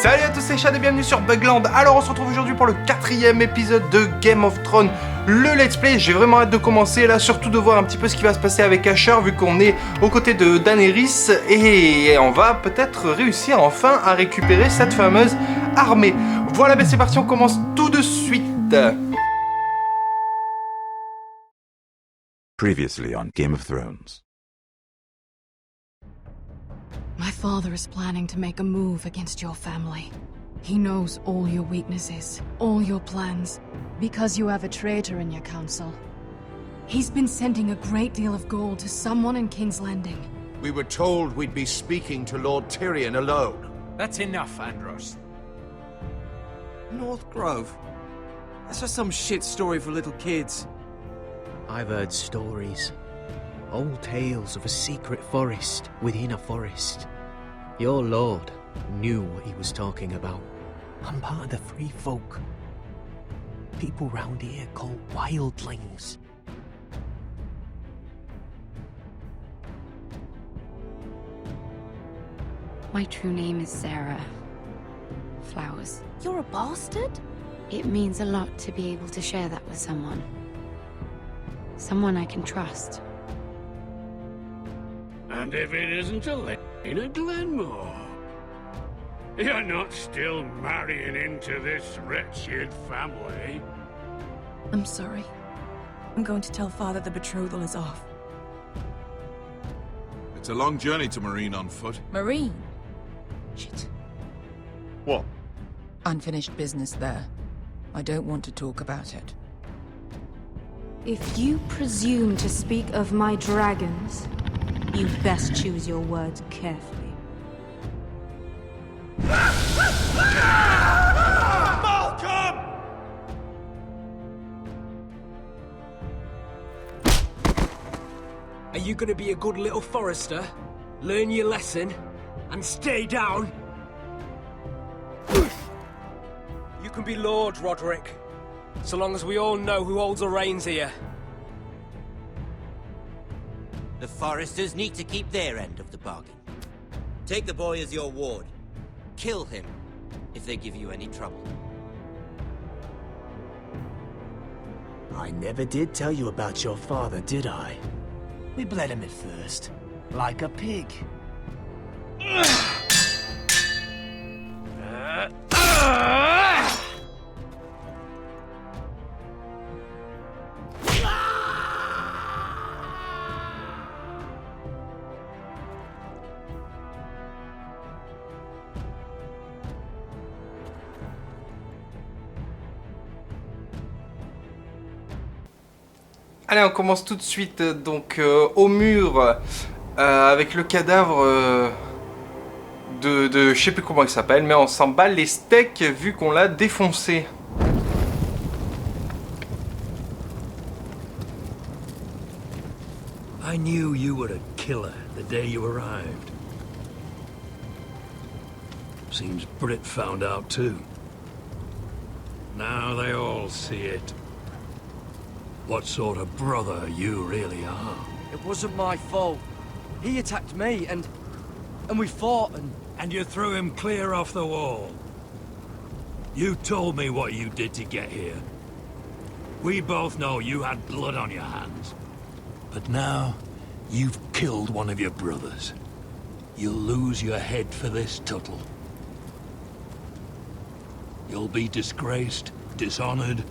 Salut à tous, c'est Chad et bienvenue sur Bugland. Alors on se retrouve aujourd'hui pour le 4e épisode de Game of Thrones, le let's play. J'ai vraiment hâte de commencer là, surtout de voir un petit peu ce qui va se passer avec Asher, vu qu'on est aux côtés de Daenerys et on va peut-être réussir enfin à récupérer cette fameuse armée. Voilà, ben c'est parti, on commence tout de suite. Previously on Game of Thrones. My father is planning to make a move against your family. He knows all your weaknesses, all your plans, because you have a traitor in your council. He's been sending a great deal of gold to someone in King's Landing. We were told we'd be speaking to Lord Tyrion alone. That's enough, Andros. North Grove? That's just some shit story for little kids. I've heard stories. Old tales of a secret forest within a forest. Your lord knew what he was talking about. I'm part of the free folk. People round here called wildlings. My true name is Sarah Flowers. You're a bastard? It means a lot to be able to share that with someone. Someone I can trust. And if it isn't Elena Glenmore, you're not still marrying into this wretched family. I'm sorry. I'm going to tell Father the betrothal is off. It's a long journey to Marine on foot. Marine? Shit. What? Unfinished business there. I don't want to talk about it. If you presume to speak of my dragons, you best choose your words carefully. Malcolm! Are you gonna be a good little Forester? Learn your lesson? And stay down? You can be Lord, Roderick. So long as we all know who holds the reins here. The Foresters need to keep their end of the bargain. Take the boy as your ward. Kill him if they give you any trouble. I never did tell you about your father, did I? We bled him at first, like a pig. Allez, on commence tout de suite donc au mur avec le cadavre de je sais plus comment il s'appelle, mais on s'en bat les steaks vu qu'on l'a défoncé. I knew you were a killer the day you arrived. Seems Brit found out too. Now they all see it. What sort of brother you really are. It wasn't my fault. He attacked me and we fought and... And you threw him clear off the wall. You told me what you did to get here. We both know you had blood on your hands. But now, you've killed one of your brothers. You'll lose your head for this, Tuttle. You'll be disgraced, dishonored,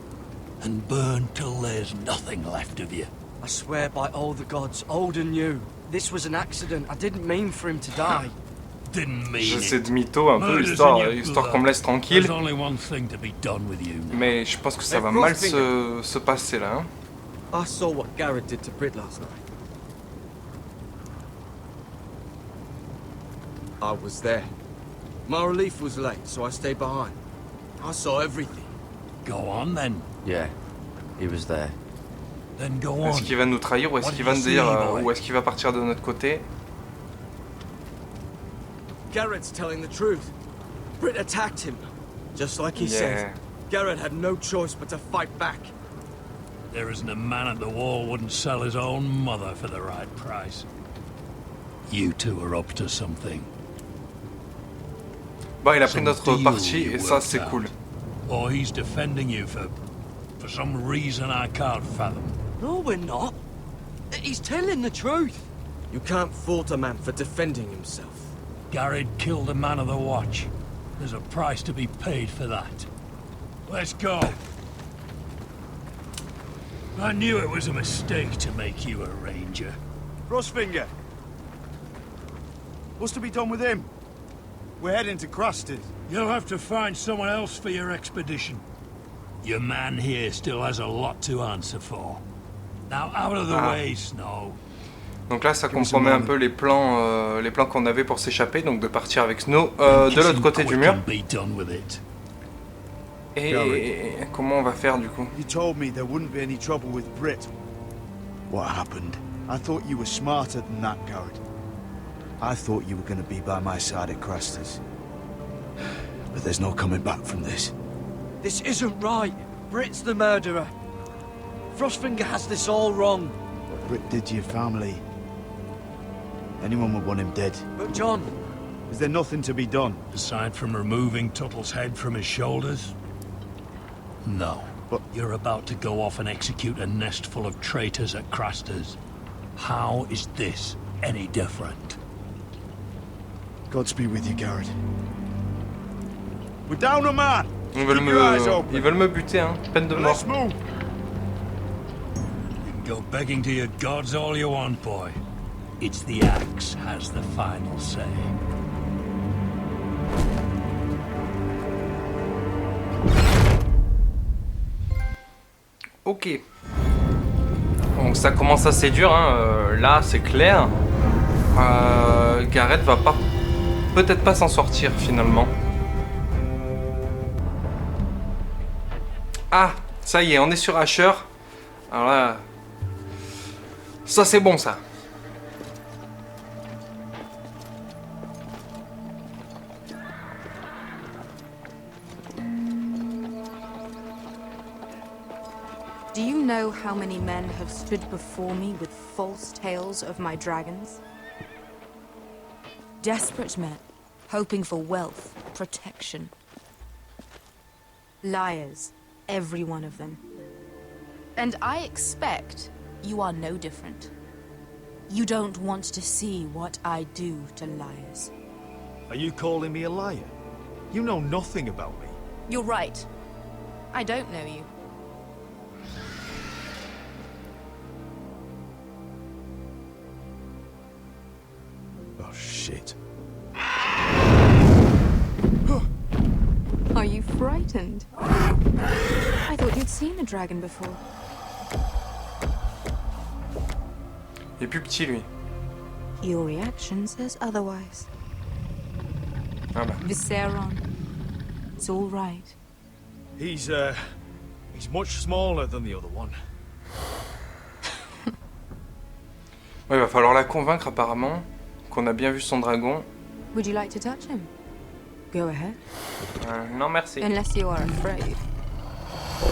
and burned till there's nothing left of you. I swear by all the gods, old and new, this was an accident. I didn't mean for him to die. Didn't mean J'essaie it. de mytho un peu, histoire qu'on me laisse tranquille. There's only one thing to be done with you now. Mais je pense que ça va mal se passer là. Hein. I saw what Garrett did to Brit last night. I was there. My relief was late, so I stayed behind. I saw everything. Go on then. Yeah, he was there. Then go on. Est-ce qu'il va nous trahir ou est-ce qu'il va nous dire ou est-ce qu'il va partir de notre côté? Garrett's telling the truth. Brit attacked him, just like he said. Garrett had no choice but to fight back. There isn't a man at the wall wouldn't sell his own mother for the right price. You two are up to something. Bon, il a pris Some notre deal parti you et ça worked c'est out. cool. Or he's defending you for some reason I can't fathom. No, we're not. He's telling the truth. You can't fault a man for defending himself. Garrett killed a man of the watch. There's a price to be paid for that. Let's go. I knew it was a mistake to make you a ranger. Frostfinger. What's to be done with him? We're heading to Crusters. You'll have to find someone else for your expedition. Your man here still has a lot to answer for. Now out of the way, Snow. Donc là, ça compromet un peu les plans qu'on avait pour s'échapper, donc de partir avec Snow de l'autre côté du mur. Et comment on va faire du coup? You told me there wouldn't be any trouble with Brit. What happened? I thought you were smarter than that, Garrett. I thought you were going to be by my side at Crusters. But there's no coming back from this. This isn't right. Brit's the murderer. Frostfinger has this all wrong. What Brit did to your family. Anyone would want him dead. But John... Is there nothing to be done? Aside from removing Tuttle's head from his shoulders? No. But you're about to go off and execute a nest full of traitors at Crusters. How is this any different? Godspeed with you, Garrett. We're down a man! Ils veulent me buter, hein. Peine de mort. Let's move! You can go begging to your gods all you want, boy. It's the axe has the final say. Ok. Donc ça commence assez dur, hein. Là c'est clair. Garrett va pas, peut-être pas s'en sortir finalement. Ah, ça y est, on est sur Asher. Alors là, ça c'est bon ça. Do you know how many men have stood before me with false tales of my dragons? Desperate men, hoping for wealth, protection. Liars, every one of them. And I expect you are no different. You don't want to see what I do to liars. Are you calling me a liar? You know nothing about me. You're right. I don't know you. Oh, shit. Are you frightened? I thought you'd seen a dragon before. Il est plus petit lui. Your reaction says otherwise. Ah bah. Visceron. It's all right. He's much smaller than the other one. Ouais, il va falloir la convaincre apparemment qu'on a bien vu son dragon. Would you like to touch him? Go ahead. Non merci. Unless you are afraid.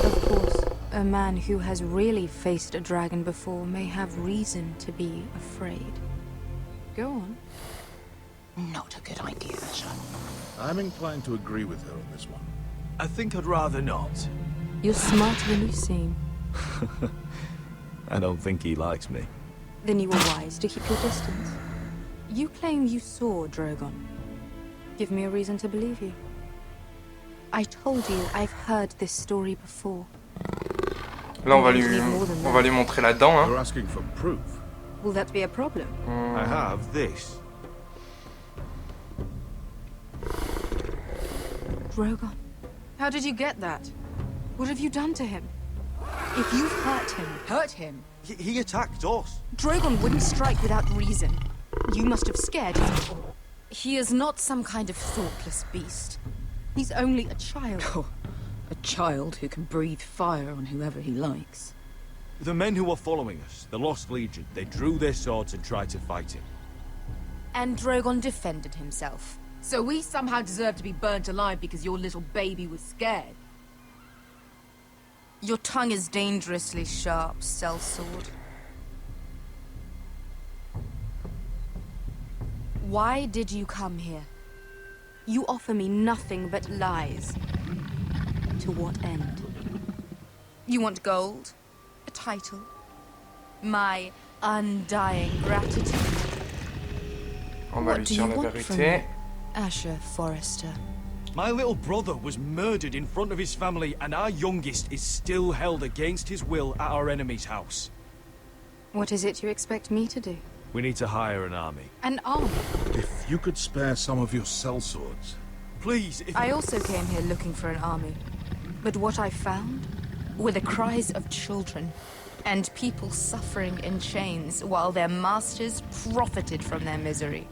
Of course, a man who has really faced a dragon before may have reason to be afraid. Go on. Not a good idea, son. I'm inclined to agree with her on this one. I think I'd rather not. You're smarter than you seem. I don't think he likes me. Then you were wise to keep your distance. You claim you saw Drogon. Give me a reason to believe you. I told you I've heard this story before. Là on va lui montrer la dent, hein. You're asking for proof. Will that be a problem? I have this. Drogon. How did you get that? What have you done to him? If you've hurt him... Hurt him? He attacked us. Drogon wouldn't strike without reason. You must have scared him. He is not some kind of thoughtless beast. He's only a child. Oh, a child who can breathe fire on whoever he likes. The men who were following us, the Lost Legion, they drew their swords and tried to fight him. And Drogon defended himself. So we somehow deserve to be burnt alive because your little baby was scared? Your tongue is dangerously sharp, sellsword. Why did you come here? You offer me nothing but lies. To what end? You want gold? A title? My undying gratitude? On va lui dire la vérité. Asher Forrester. My little brother was murdered in front of his family, and our youngest is still held against his will at our enemy's house. What is it you expect me to do? We need to hire an army. An army? If you could spare some of your sellswords. Please, if... I also came here looking for an army. But what I found were the cries of children and people suffering in chains while their masters profited from their misery.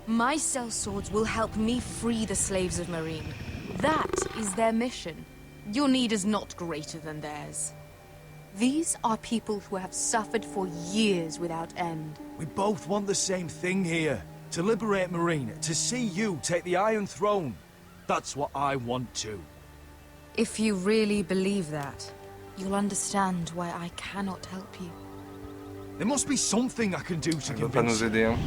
My sellswords will help me free the slaves of Marine. That is their mission. Your need is not greater than theirs. These are people who have suffered for years without end. We both want the same thing here. To liberate Marine, to see you take the Iron Throne. That's what I want too. If you really believe that, you'll understand why I cannot help you. There must be something I can do to Elle va pas convince nous aider, hein.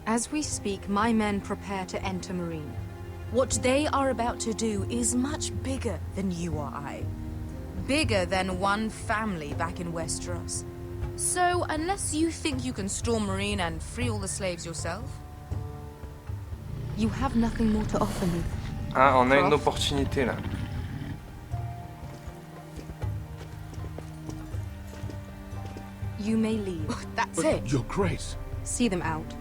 As we speak, my men prepare to enter Marine. What they are about to do is much bigger than you or I. Bigger than one family back in Westeros. So, unless you think you can storm Marine and free all the slaves yourself, you have nothing more to offer me. Ah, on a une opportunité là. You may leave. That's it. Your Grace. See them out.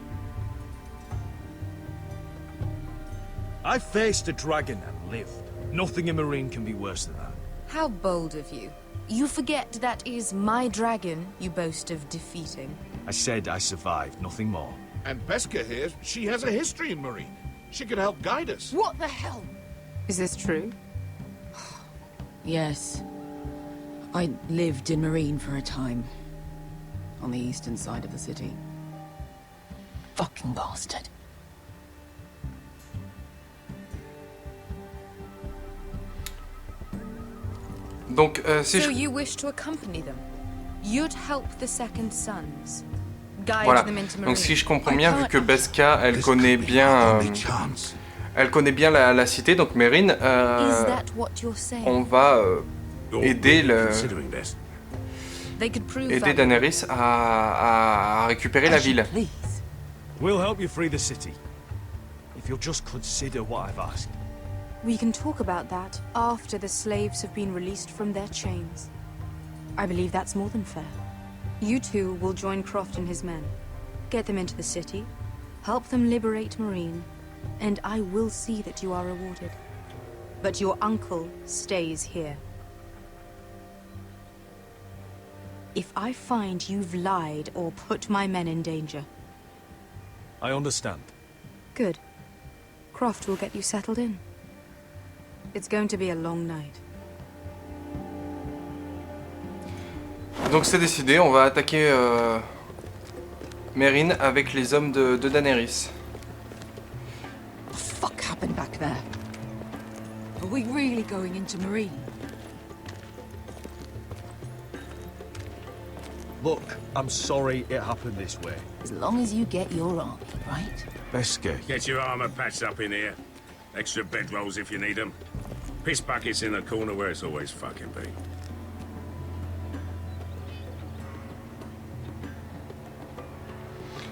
I faced a dragon and lived. Nothing in Marine can be worse than that. How bold of you. You forget that is my dragon you boast of defeating. I said I survived, nothing more. And Beskha here, she has a history in Marine. She could help guide us. What the hell? Is this true? Yes. I lived in Marine for a time. On the eastern side of the city. Fucking bastard. Donc, si So je... you wish to accompany them? You'd help the second sons. Guide Voilà. them into Marine. Donc si je comprends bien, vu que Beskha, elle connaît bien la cité, donc Meereen, Is that what you're saying? on va aider They could prove aider value. Daenerys à récupérer la ville. Please. We'll help you free the city. If you'll just consider what I've asked. We can talk about that after the slaves have been released from their chains. I believe that's more than fair. You two will join Croft and his men. Get them into the city, help them liberate Marine, and I will see that you are rewarded. But your uncle stays here. If I find you've lied or put my men in danger... I understand. Good. Croft will get you settled in. It's going to be a long night. Donc c'est décidé, on va attaquer Meereen avec les hommes de Daenerys. What the fuck happened back there? Are we really going into Marine? Look, I'm sorry it happened this way. As long as you get your army, right? Beskha. Get your armor patched up in here. Extra bedrolls if you need them. Piss buckets in the corner where it's always fucking been.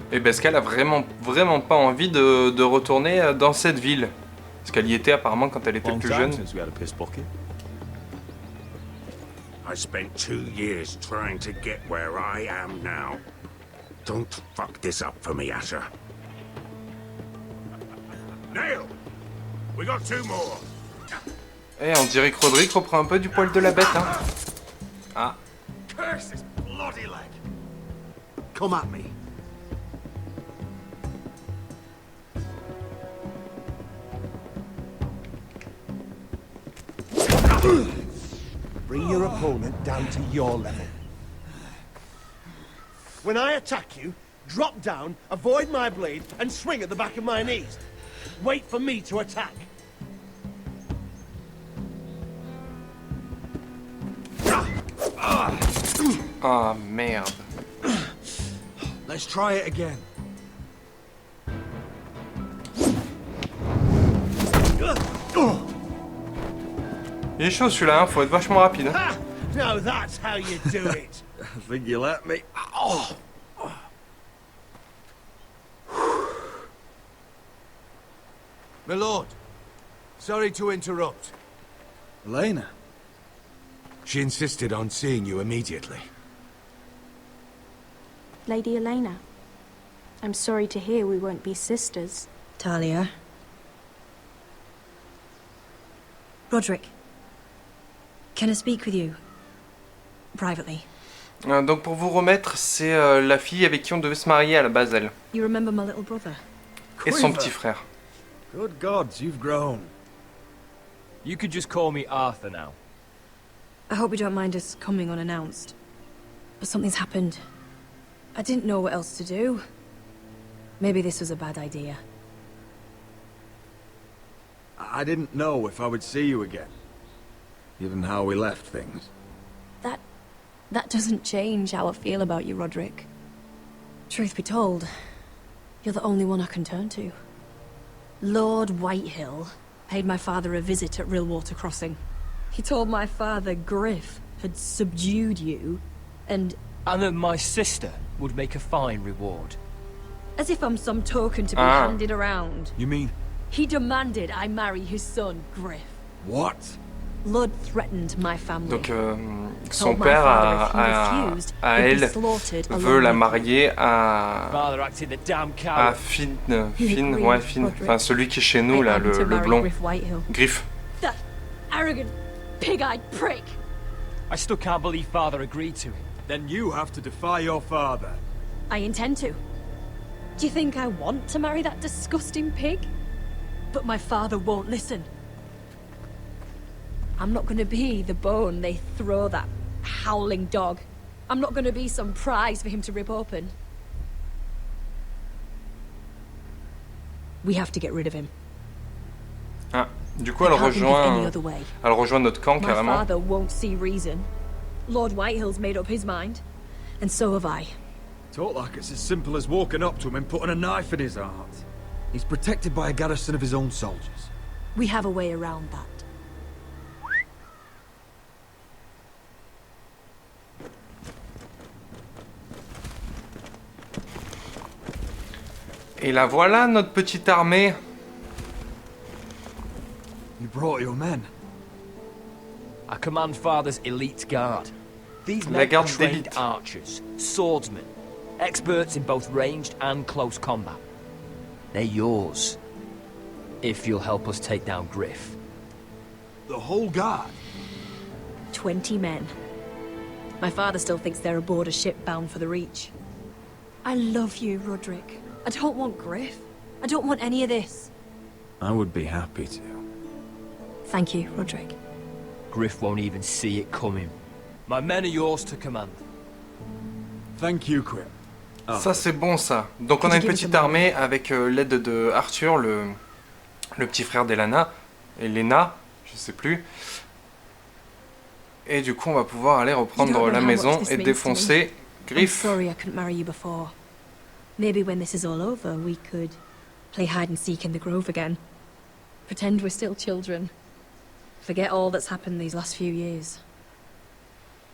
Et Beskha a vraiment pas envie de retourner dans cette ville. Parce qu'elle y était apparemment quand elle était plus jeune. I spent 2 years trying to get where I am now. Don't fuck this up for me, Asher. Nail! We got 2 more. Eh, on dirait que Roderick reprend un peu du poil de la bête, hein. Ah. Curse this bloody leg. Come at me. Bring your opponent down to your level. When I attack you, drop down, avoid my blade, and swing at the back of my knees. Wait for me to attack. Ah, merde. Let's try it again. Il est chaud celui-là, hein, faut être vachement rapide. Ha! Now that's how you do it. I think you let me. Oh. My lord, sorry to interrupt. Elena? She insisted on seeing you immediately. Lady Elena, I'm sorry to hear we won't be sisters. Talia. Roderick. Can I speak with you? Privately. Donc pour vous remettre, c'est la fille avec qui on devait se marier à la base, elle. You remember my little brother? Et son petit frère. Good gods, you've grown. You could just call me Arthur now. I hope you don't mind us coming unannounced. But something's happened. I didn't know what else to do. Maybe this was a bad idea. I didn't know if I would see you again, given how we left things. That doesn't change how I feel about you, Roderick. Truth be told, you're the only one I can turn to. Lord Whitehill paid my father a visit at Rillwater Crossing. He told my father Griff had subdued you, and that my sister would make a fine reward. As if I'm some token to be handed around. You mean? He demanded I marry his son, Griff. What? Lord threatened my family. Donc son père à elle veut la marier à Finn, enfin celui qui est chez nous là, le blond. Griff. That arrogant, pig-eyed prick. I still can't believe father agreed to it. Then you have to defy your father. I intend to. Do you think I want to marry that disgusting pig? But my father won't listen. I'm not gonna be the bone they throw that howling dog. I'm not gonna be some prize for him to rip open. We have to get rid of him. Ah, du coup elle rejoint notre camp carrément. My father won't see reason. Lord Whitehill's made up his mind, and so have I. Talk like it's as simple as walking up to him and putting a knife in his heart. He's protected by a garrison of his own soldiers. We have a way around that. Et la voilà, notre petite armée. You brought your men. I command father's elite guard. These men are trained archers, swordsmen, experts in both ranged and close combat. They're yours, if you'll help us take down Griff. The whole guard? 20 men. My father still thinks they're aboard a ship bound for the Reach. I love you, Roderick. I don't want Griff. I don't want any of this. I would be happy to. Thank you, Roderick. Griff won't even see it coming. My men are yours to command. Thank you, Quip. Ça c'est bon ça. Donc on a une petite armée avec l'aide de Arthur, le petit frère d'Elena, Elena, je sais plus. Et du coup on va pouvoir aller reprendre la maison et défoncer Griff. Maybe when this is all over, we could play hide and seek in the grove again. Pretend we're still children. Forget all that's happened these last few years.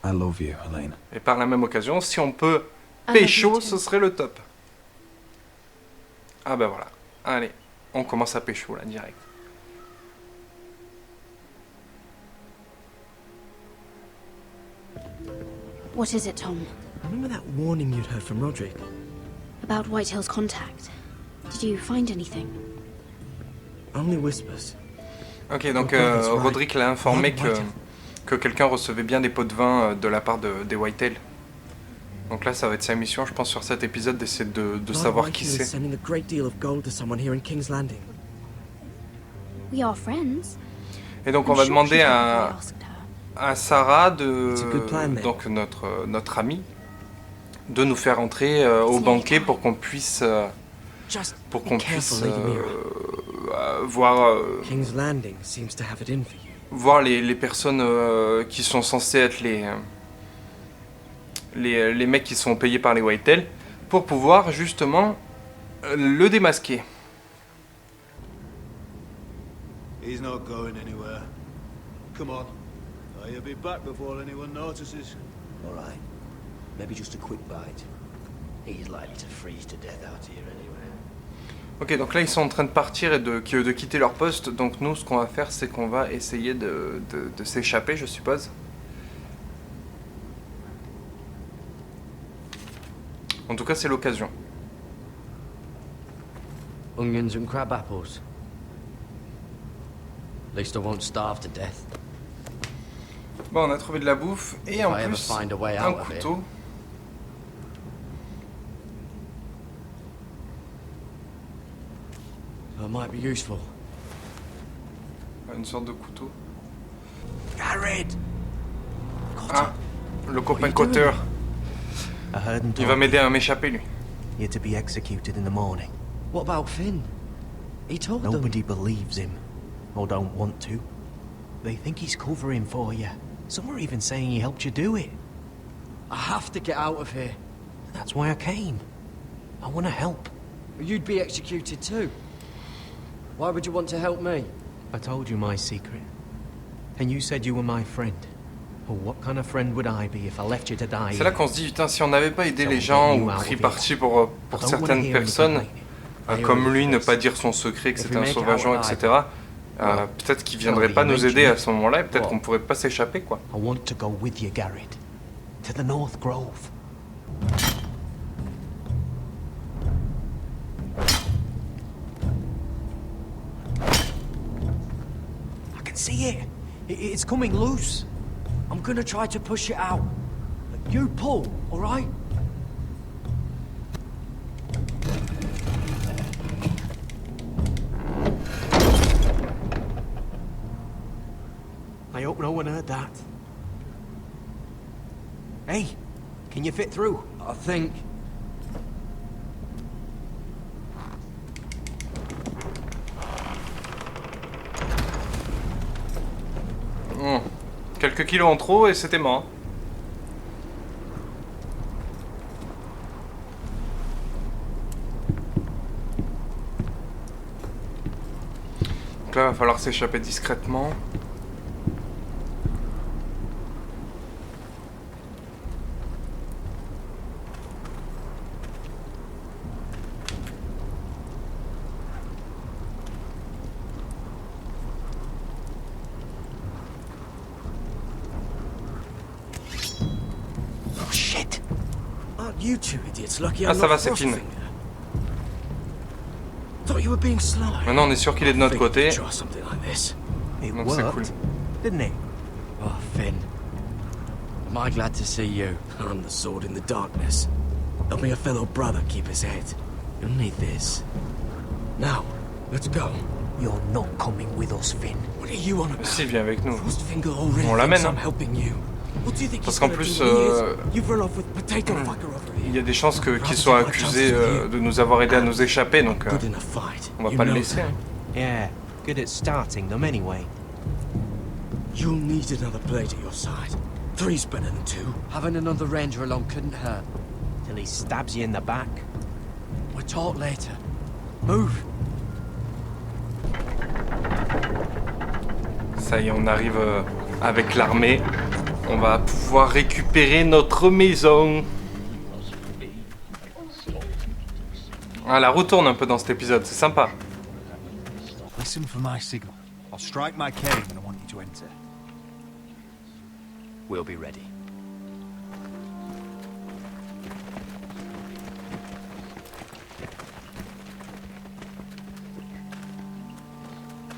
I love you, Elena. Et par la même occasion, si on peut pécho, ce serait le top. Ah bah voilà. Allez, on commence à pécho là, direct. What is it, Tom? Remember that warning you'd heard from Roderick? About Whitehill's contact. Did you find anything? Only whispers. Ok, donc Roderick l'a informé que quelqu'un recevait bien des pots de vin de la part des Whitehall. Donc là, ça va être sa mission, je pense, sur cet épisode, d'essayer de savoir qui c'est. Sending a great deal of gold to someone here in King's Landing. We are friends. Et donc on va demander à Sarah, donc notre amie, de nous faire entrer au banquet pour qu'on puisse voir voir les personnes qui sont censées être les mecs qui sont payés par les Whitehall pour pouvoir justement le He's not going anywhere. Come on. You'll be back before anyone notices. All right. Maybe just a quick bite. He's likely to freeze to death out here anyway. Ok, donc là ils sont en train de partir et de quitter leur poste. Donc nous, ce qu'on va faire, c'est qu'on va essayer de s'échapper, je suppose. En tout cas, c'est l'occasion. Onions and crab apples. At least I won't starve to death. Bon, on a trouvé de la bouffe et en plus un couteau. That might be useful. Une sorte de couteau. Garrett! Ah, le copain Cotter. Il va m'aider à m'échapper, lui. You're to be executed in the morning. What about Finn? He told them. Nobody believes him, or don't want to. They think he's covering for you. Some are even saying he helped you do it. I have to get out of here. That's why I came. I want to help. You'd be executed too. Why would you want to help me? I told you my secret. And you said you were my friend. Well, what kind of friend would I be if I left you to die? C'est là qu'on se dit, putain, si on n'avait pas aidé les gens ou pris parti pour certaines personnes, comme lui, ne pas dire son secret, que c'était un sauvageon, etc., peut-être qu'il viendrait pas nous aider à ce moment-là et peut-être qu'on pourrait pas s'échapper, quoi. I want to go with you, Garrett. To the North Grove. I can see it. It's coming loose. I'm gonna try to push it out. You pull, all right? I hope no one heard that. Hey, can you fit through? I think. Quelques kilos en trop et c'était mort. Donc là, il va falloir s'échapper discrètement. You two idiots lucky Ah, ça va, c'est fini. Maintenant, on est sûr qu'il est de notre côté. Donc c'est cool. Didn't it? Oh, Finn. Am I glad to see you? I'm the sword in the darkness. Helping a fellow brother keep his head. You'll need this. Now, let's go. You're not coming with us, Finn. What are you on about? Si, viens avec nous. On On l'amène, hein. What do you think Parce qu'en plus, il y a des chances qu'il soit accusé de nous avoir aidé à nous échapper, donc on va pas le laisser. Hein. Yeah, good at starting them anyway. You'll need another blade at your side. 3's better than 2. Having another ranger along couldn't hurt. Till he stabs you in the back. We'll talk later. Move. Ça y est, on arrive avec l'armée. On va pouvoir récupérer notre maison. Ah, la retourne un peu dans cet épisode, c'est sympa. Listen for my signal. I'll strike my cane when I want you to enter. We'll be ready.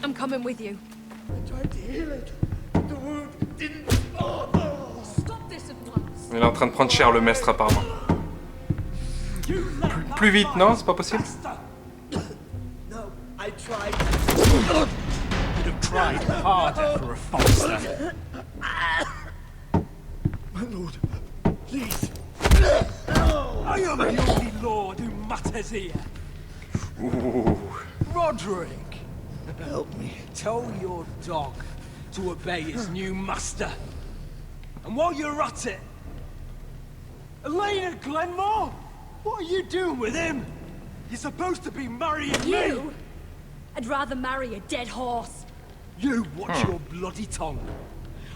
I'm coming with you. I tried to heal it. The wound didn't. Stop this at once. Il est en train de prendre cher, le maître, apparemment. Plus vite, non? C'est pas possible? No, I tried. You'd have tried harder for a Forestier. My lord, please. I am the only lord who matters here. Ooh. Roderick, help me. Tell your dog to obey his new master. And while you're at it, Elena Glenmore, what are you doing with him? You're supposed to be marrying me. I'd rather marry a dead horse. You watch your bloody tongue,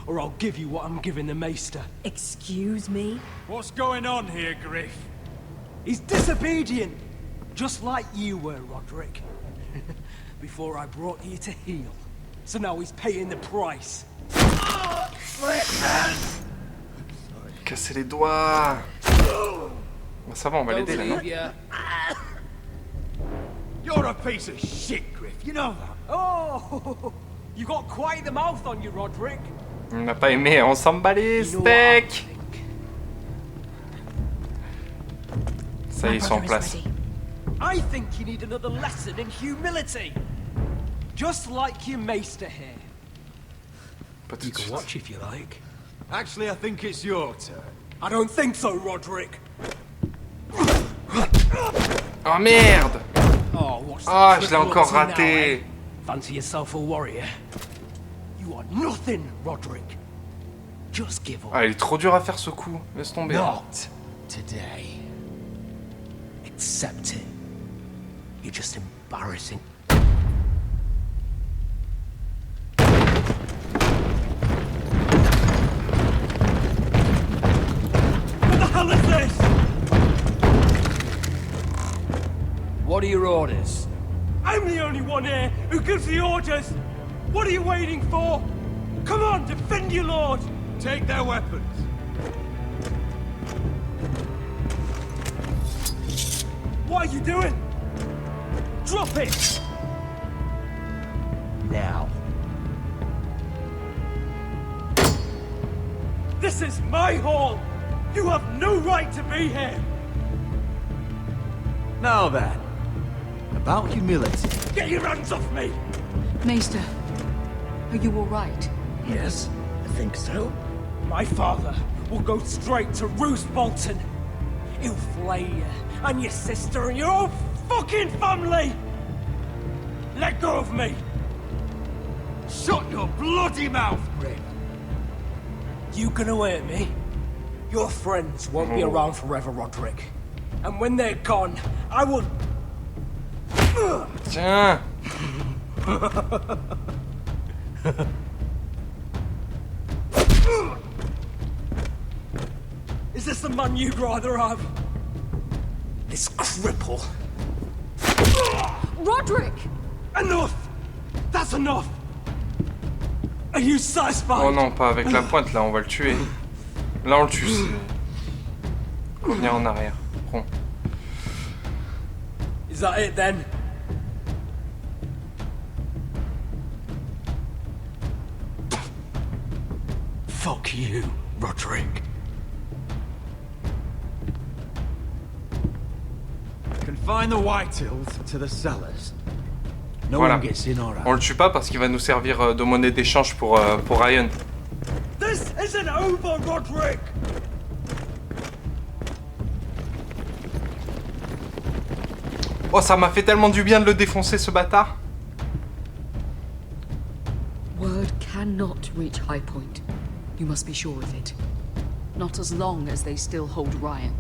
or I'll give you what I'm giving the Maester. Excuse me? What's going on here, Griff? He's disobedient, just like you were, Roderick. Before I brought you to heel. So now he's paying the price. Casser les doigts. Bon, ça va, on va l'aider là, non? You're a piece of shit, Griff. You know that. Oh, you got quite the mouth on you, Roderick. On n'a pas aimé, on s'en bat les steaks. Ça y est, ils sont en place. I think you need another lesson in humility. Just like your Maester here. Pas You can watch if you like. Actually, I think it's your turn. I don't think so, Roderick. Oh merde! Oh, what's Ah, the je l'ai encore triple up to now, raté. eh? Fancy yourself a warrior? You are nothing, Roderick. Just give up. Ah, il est trop dur à faire ce coup. Laisse tomber. Not today. Accept it. You're just embarrassing. What the hell is this? What are your orders? I'm the only one here who gives the orders. What are you waiting for? Come on, defend your lord. Take their weapons. What are you doing? Drop it! Now. This is my hall! You have no right to be here! Now then, about humility. Get your hands off me! Maester, are you all right? Yes, I think so. My father will go straight to Roose Bolton. He'll flay you, and your sister, and your whole fucking family! Let go of me! Shut your bloody mouth, Griff! You gonna hurt me? Your friends won't be around forever, Roderick. And when they're gone, I will... Tiens! Is this the man you'd rather have? This cripple. Roderick! Enough! That's enough! Are you satisfied? Oh non, pas avec la pointe là, on va le tuer. Là on le tue, c'est... Revenir en arrière. Prends. Is that it then? Fuck you, Roderick. Confine the Whitehills to the cellars. No Voilà. one gets in or out. On le tue pas parce qu'il va nous servir de monnaie d'échange pour Ryan. This isn't over, Roderick! Oh, ça m'a fait tellement du bien de le défoncer, ce bâtard. Word cannot reach High Point. You must be sure of it. Not as long as they still hold Ryan.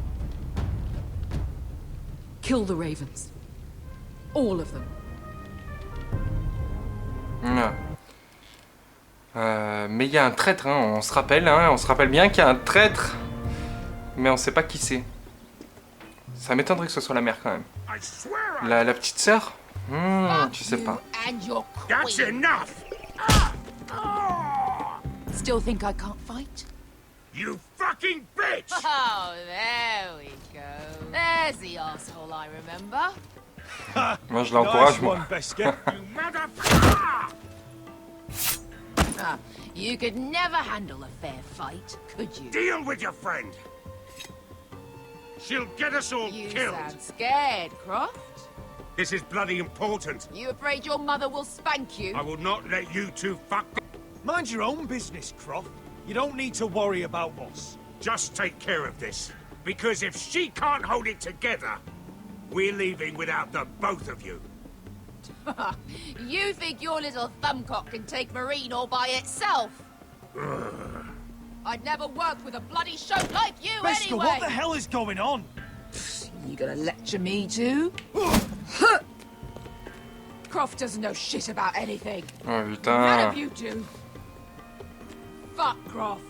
Kill the Ravens. All of them. Mais il y a un traître, hein, on se rappelle bien qu'il y a un traître. Mais on sait pas qui c'est. Ça m'étonnerait que ce soit la mère quand même. La petite sœur? Je sais pas. That's enough! Still think I can't fight? You fucking bitch! Oh, there we go. There's the asshole I remember. Moi je l'encourage, moi. You could never handle a fair fight, could you? Deal with your friend. She'll get us all You killed. sound scared, Croft. This is bloody important. You afraid your mother will spank you? I will not let you two fuck. Mind your own business, Croft. You don't need to worry about us. Just take care of this. Because if she can't hold it together, we're leaving without the both of you. You think your little thumbcock can take Marine all by itself? I'd never work with a bloody shote like you Beskar, anyway! what the hell is going on? You gonna lecture me too? Croft doesn't know shit about anything. Oh None putain. of you do. Fuck Croft.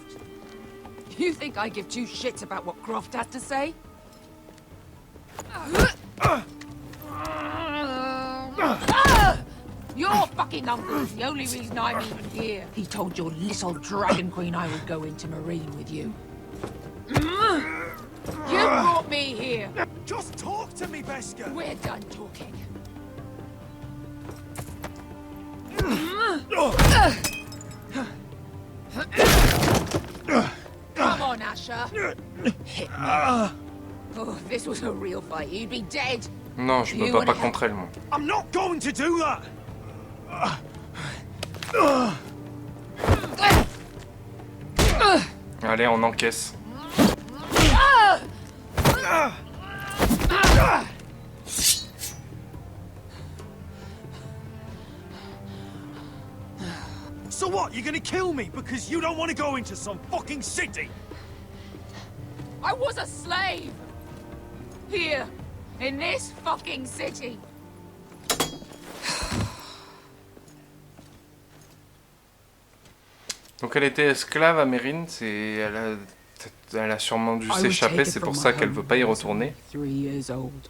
You think I give two shits about what Croft has to say? Your fucking uncle is the only reason I'm even here. He told your little dragon queen I would go into Marine with you. You brought me here. Just talk to me, Beskar. We're done talking. Come on, Asher. Hit me. Oh, if this was a real fight, you'd be dead. Non, je me bats pas contre elle, moi. I'm not going to do that. Allez, on encaisse. So what? You're gonna kill me because you don't want to go into some fucking city? I was a slave. Here, in this fucking city. Donc elle était esclave à Mérine, elle a sûrement dû s'échapper, c'est pour ça qu'elle veut pas y retourner. 3 years old.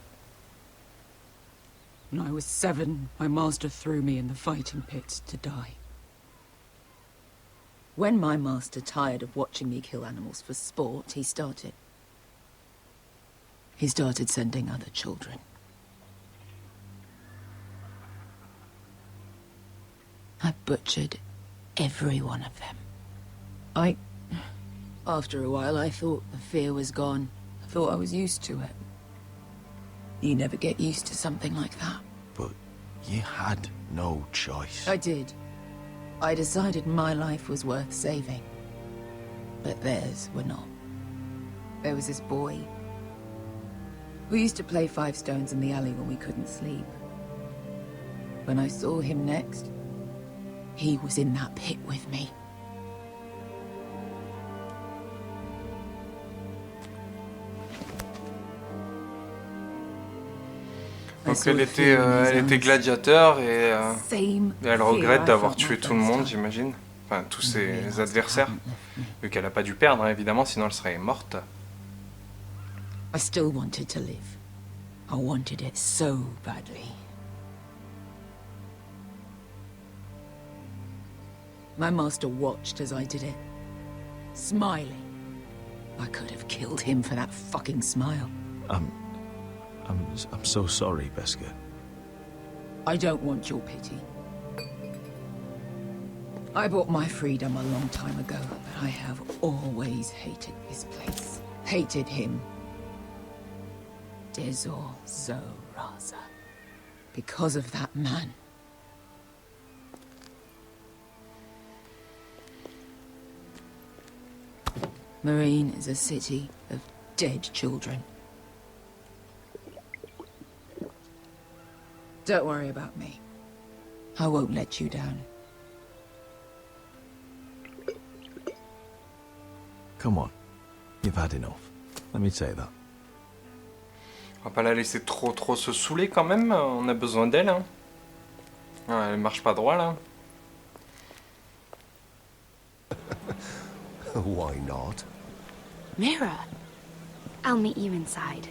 When I was 7, my master threw me in the fighting pits to die. When my master tired of watching me kill animals for sport, he started sending other children. I butchered every one of them. After a while, I thought the fear was gone. I thought I was used to it. You never get used to something like that. But you had no choice. I did. I decided my life was worth saving. But theirs were not. There was this boy. We used to play 5 stones in the alley when we couldn't sleep. When I saw him next, he was in that pit with me. Donc elle était gladiateur et elle regrette d'avoir tué tout le monde, j'imagine. Enfin, tous ses adversaires. Vu qu'elle n'a pas dû perdre, hein, évidemment, sinon elle serait morte. I still wanted to live. I wanted it so badly. My master watched as I did it, smiling. I could have killed him for that fucking smile. I'm so sorry, Beskar. I don't want your pity. I bought my freedom a long time ago, but I have always hated this place. Hated him. Dezor Zoraza. Because of that man. Marine is a city of dead children. Don't worry about me. I won't let you down. Come on. You've had enough. Let me say that. On va pas la laisser trop se saouler quand même, on a besoin d'elle. Hein. Ah, elle marche pas droit là. Why not? Mira, I'll meet you inside.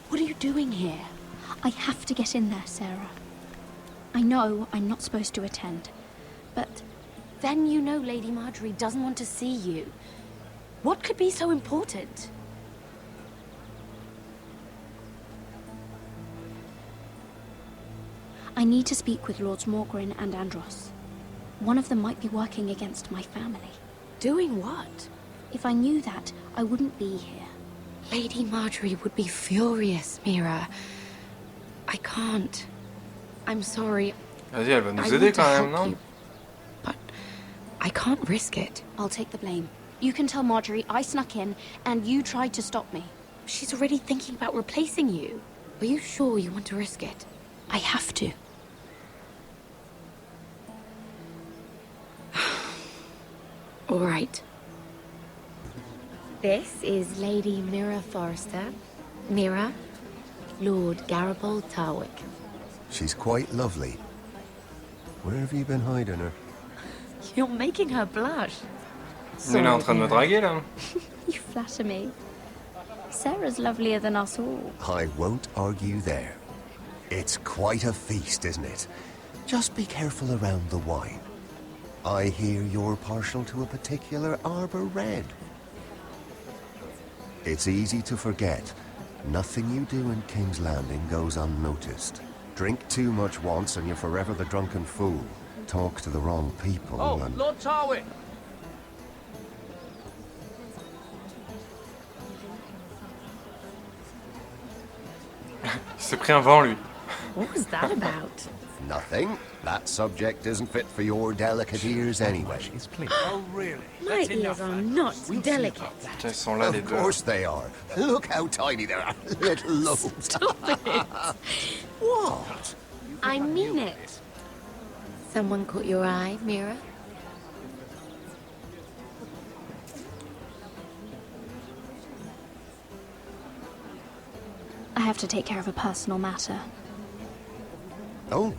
What are you doing here? I have to get in there, Sarah. I know I'm not supposed to attend, but then you know Lady Marjorie doesn't want to see you. What could be so important? I need to speak with Lords Morgrin and Andros. One of them might be working against my family. Doing what? If I knew that, I wouldn't be here. Lady Marjorie would be furious, Mira. I can't. I'm sorry. Vas-y, elle va nous aider quand même, non? But I can't risk it. I'll take the blame. You can tell Marjorie I snuck in and you tried to stop me. She's already thinking about replacing you. Are you sure you want to risk it? I have to. All right. This is Lady Mira Forrester. Mira, Lord Garibaldi Tarwick. She's quite lovely. Where have you been hiding her? You're making her blush. Il est en train de me draguer là. You flatter me. Sarah's lovelier than us all. I won't argue there. It's quite a feast, isn't it? Just be careful around the wine. I hear you're partial to a particular Arbor Red. It's easy to forget. Nothing you do in King's Landing goes unnoticed. Drink too much once and you're forever the drunken fool. Talk to the wrong people and... Lord Tarwick! Il s'est pris un vent, lui. What was that about? Nothing. That subject isn't fit for your delicate ears anyway. Oh, really? My ears are not delicate. Tiens, ils sont là, les Of deux. course they are. Look how tiny they are. Little lobes. Stop it! What? I mean it. Someone caught your eye, Mira? I have to take care of a personal matter. Oh,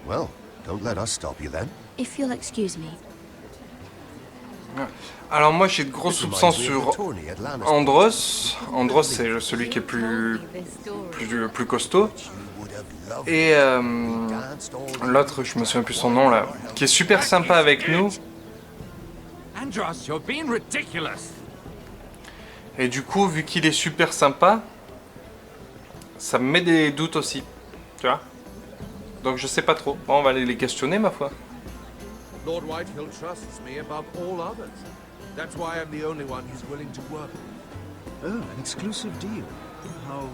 well, don't let us stop you then. If you'll excuse me. Alors moi j'ai de gros soupçons sur Andros. Andros c'est celui qui est plus costaud. Et l'autre, je me souviens plus son nom là, qui est super sympa avec nous. Andros, you're being ridiculous. Et du coup, vu qu'il est super sympa, ça me met des doutes aussi, tu vois. Donc je sais pas trop. Bon, on va aller les questionner, ma foi. Lord Whitehill trusts me above all others. That's why I'm the only one he's willing to work with. Oh, an exclusive deal. How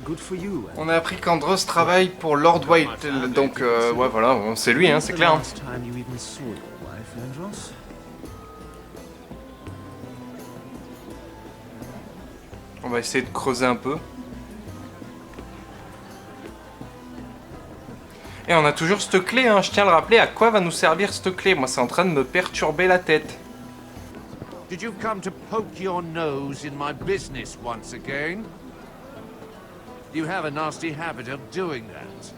good for you. On a appris qu'Andros travaille pour Lord Whitehill, donc ouais voilà, c'est lui, hein, c'est clair. Hein. On va essayer de creuser un peu. Et on a toujours cette clé, hein. Je tiens à le rappeler, à quoi va nous servir cette clé? Moi, c'est en train de me perturber la tête. Did you come to poke your nose in my business once again? You have a nasty habit of doing that.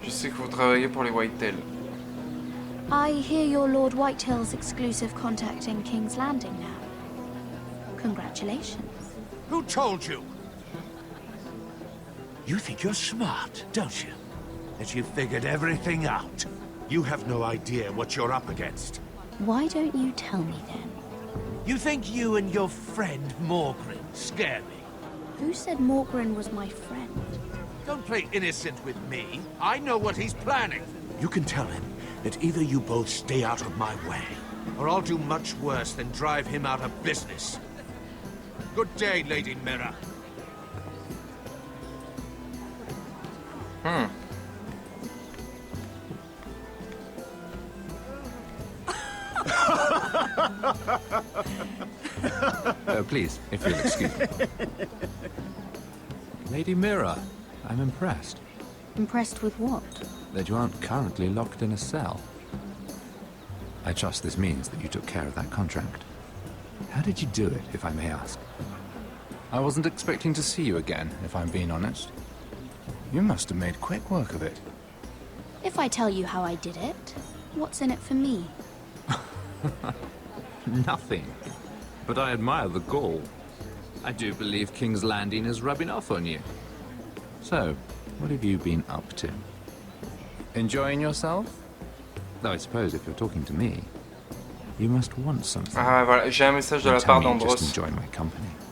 Je sais que vous travaillez pour les Whitehill. I hear you're Lord Whitehill's exclusive contact in King's Landing now. Congratulations. Who told you? You think you're smart, don't you? That you've figured everything out. You have no idea what you're up against. Why don't you tell me then? You think you and your friend Morgren scare me? Who said Morgren was my friend? Don't play innocent with me. I know what he's planning. You can tell him that either you both stay out of my way, or I'll do much worse than drive him out of business. Good day, Lady Mira. Please, if you'll excuse me. Lady Mira, I'm impressed. Impressed with what? That you aren't currently locked in a cell. I trust this means that you took care of that contract. How did you do it, if I may ask? I wasn't expecting to see you again, if I'm being honest. You must have made quick work of it. If I tell you how I did it, what's in it for me? Nothing. But I admire the gall. I do believe King's Landing is rubbing off on you. So, what have you been up to? Enjoying yourself? Though I suppose if you're talking to me, you must want something. Ah voilà, j'ai un message de la part d'Andros. On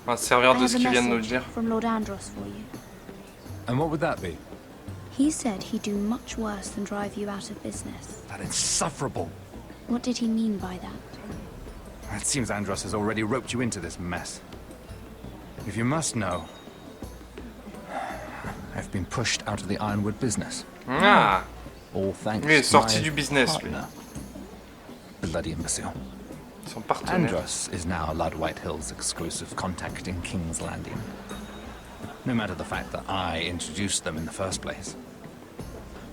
va se servir de ce qu'il vient de nous dire. From Lord Andros for you. And what would that be? He said he'd do much worse than drive you out of business. That insufferable. What did he mean by that? It seems Andros has already roped you into this mess. If you must know, I've been pushed out of the Ironwood business. Ah. All thanks Lui est to sorti my du business, partner. Bloody imbecile. Son partenaire. Andros is now Lord Whitehill's exclusive contact in King's Landing. No matter the fact that I introduced them in the first place.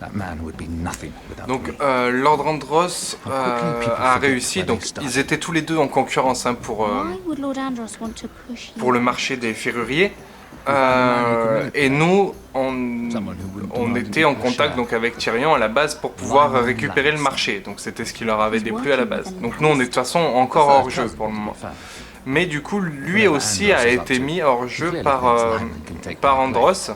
That man would be nothing without Donc me. Lord Andros a réussi, donc ils étaient tous les deux en concurrence hein, pour le marché des ferruriers. Et nous, on était en contact donc avec Tyrion à la base pour pouvoir récupérer le marché. Donc c'était ce qui leur avait déplu à la base. Donc nous on est de toute façon encore hors jeu pour le moment. Mais du coup lui aussi a été mis hors jeu par Andros.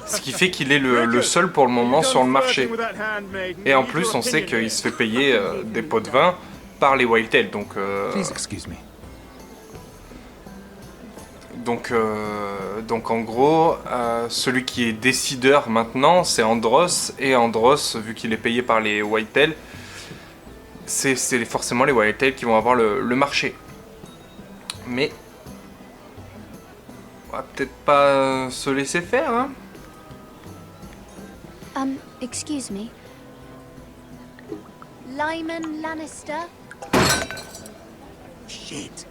Ce qui fait qu'il est le seul pour le moment sur le marché. Et en plus on sait qu'il se fait payer des pots de vin par les Whitetail. Donc en gros, celui qui est décideur maintenant, c'est Andros. Et Andros, vu qu'il est payé par les Whitetail, c'est forcément les Whitetail qui vont avoir le marché. Mais on va peut-être pas se laisser faire, hein. Excuse me. Lyman Lannister? Shit.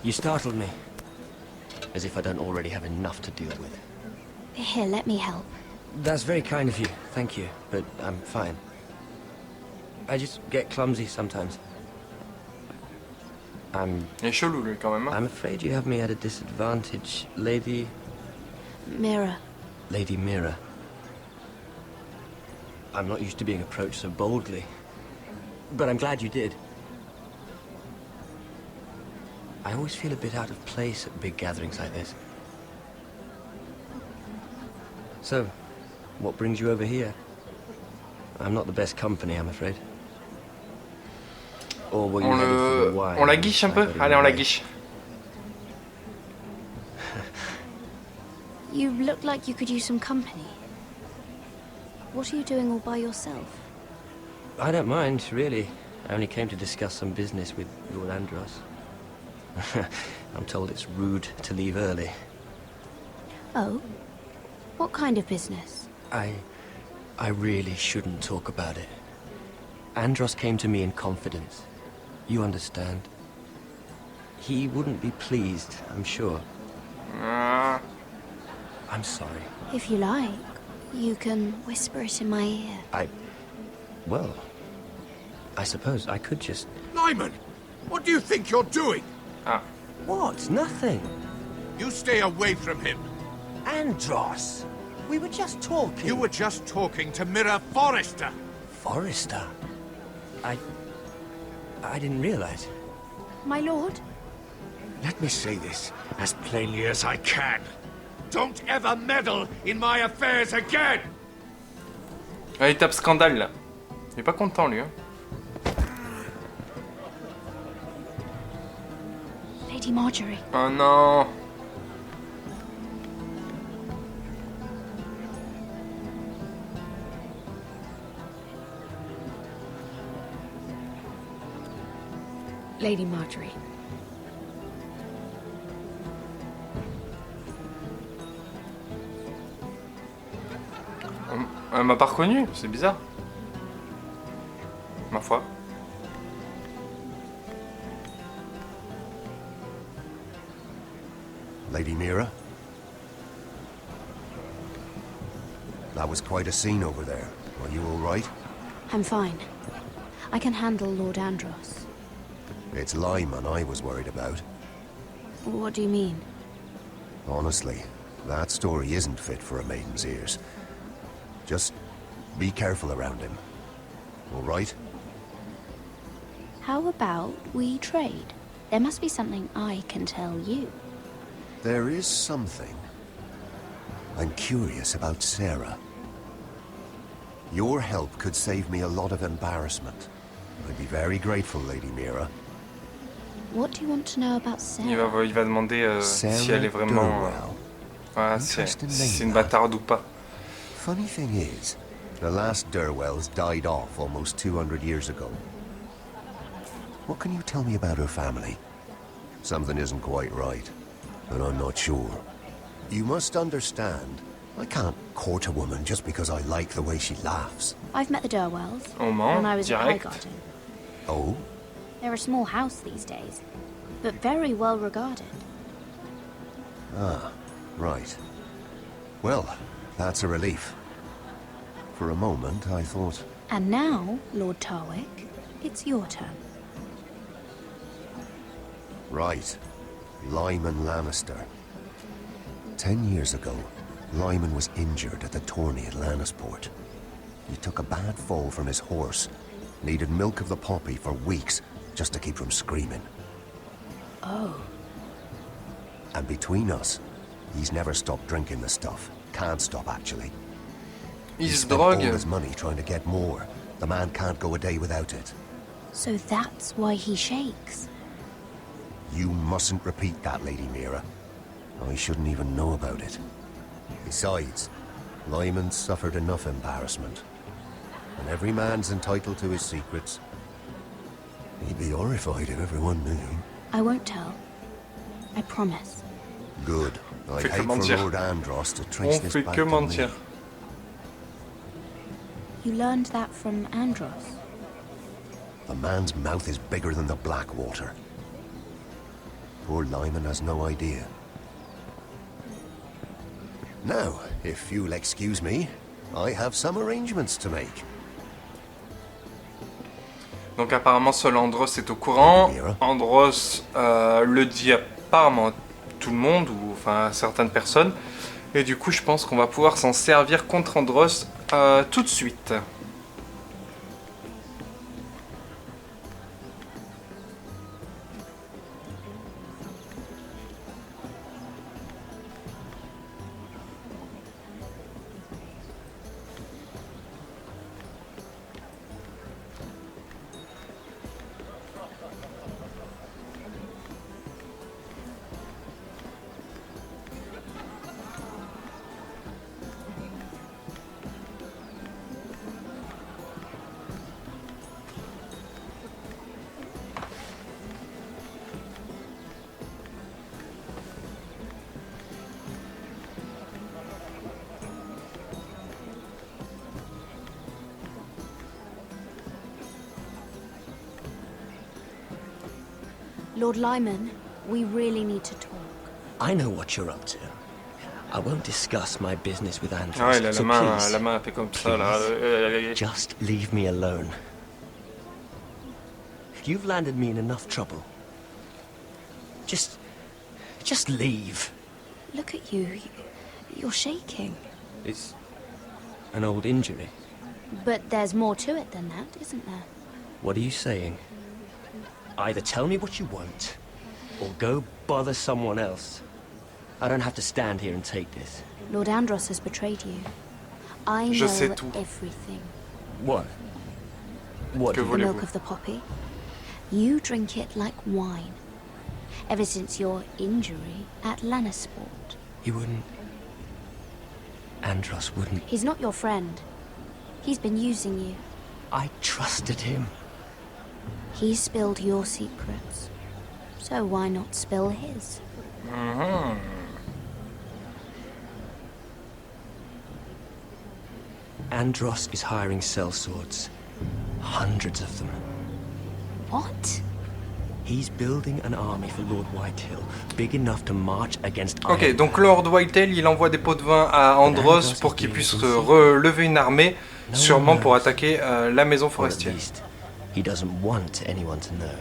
You startled me. As if I don't already have enough to deal with. Here, let me help. That's very kind of you, thank you, but I'm fine. I just get clumsy sometimes. Il est chelou lui quand même. Hein. I'm afraid you have me at a disadvantage, Lady... Mira. Lady Mira. I'm not used to being approached so boldly, but I'm glad you did. I always feel a bit out of place at big gatherings like this. So, what brings you over here? I'm not the best company, I'm afraid. Or were you ready for the wine? On la guiche un peu? Allez, on la guiche. You look like you could use some company. What are you doing all by yourself? I don't mind, really. I only came to discuss some business with Lord Andros. I'm told it's rude to leave early. Oh? What kind of business? I really shouldn't talk about it. Andros came to me in confidence. You understand? He wouldn't be pleased, I'm sure. I'm sorry. If you like, you can whisper it in my ear. Well, I suppose I could just... Lyman! What do you think you're doing? What? Nothing. You stay away from him. Andros! We were just talking. You were just talking to Mira Forrester. Forrester? I didn't realize. My lord? Let me say this as plainly as I can. Don't ever meddle in my affairs again! Ah, il tape scandale là. Il est pas content lui. Hein. Lady Marjorie. Oh non. Lady Marjorie. Elle m'a pas reconnu, c'est bizarre. Ma foi. Lady Mira? That was quite a scene over there. Are you all right? I'm fine. I can handle Lord Andros. It's Lyman I was worried about. What do you mean? Honestly, that story isn't fit for a maiden's ears. Just be careful around him. All right? How about we trade? There must be something I can tell you. There is something. I'm curious about Sarah. Your help could save me a lot of embarrassment. I'd be very grateful, Lady Mira. What do you want to know about Sarah? Il va demander si elle est vraiment... voilà, si c'est une bâtarde ou pas. Funny thing is, the last Durwells died off almost 200 years ago. What can you tell me about her family? Something isn't quite right, and I'm not sure. You must understand, I can't court a woman just because I like the way she laughs. I've met the Durwells when I was at Highgarden. Oh? They're a small house these days, but very well regarded. Ah, right. Well, that's a relief. For a moment, I thought... And now, Lord Tarwick, it's your turn. Right. Lyman Lannister. 10 years ago, Lyman was injured at the tourney at Lannisport. He took a bad fall from his horse. Needed milk of the poppy for weeks, just to keep from screaming. Oh. And between us, he's never stopped drinking the stuff. Can't stop, actually. He spent all his money trying to get more. The man can't go a day without it. So that's why he shakes. You mustn't repeat that, Lady Mira. I shouldn't even know about it. Besides, Lyman suffered enough embarrassment. And every man's entitled to his secrets. He'd be horrified if everyone knew. I won't tell. I promise. Good. I'd hate for Lord Andros to trace this back to me. You learned that from Andros? The man's mouth is bigger than the Blackwater. Poor Lyman has no idea. Now, if you'll excuse me, I have some arrangements to make. Donc apparemment seul Andros est au courant. Andros le dit apparemment à tout le monde, ou enfin à certaines personnes. Et du coup je pense qu'on va pouvoir s'en servir contre Andros tout de suite. Lord Lyman, we really need to talk. I know what you're up to. I won't discuss my business with Andros. Ah, il a so la main fait comme ça là. Just leave me alone. You've landed me in enough trouble. Just leave. Look at you. You're shaking. It's an old injury. But there's more to it than that, isn't there? What are you saying? Either tell me what you want, or go bother someone else. I don't have to stand here and take this. Lord Andros has betrayed you. I know everything. What? What? The milk of the poppy. You drink it like wine. Ever since your injury at Lannisport. He wouldn't... Andros wouldn't... He's not your friend. He's been using you. I trusted him. He spilled your secrets. So why not spill his? Andros is hiring sellswords. Hundreds of them. What? He's building an army for Lord Whitehill, big enough to march against Ok, donc Lord Whitehill, il envoie des pots de vin à Andros pour qu'il puisse relever une armée, sûrement pour attaquer la maison Forestier. He doesn't want anyone to know.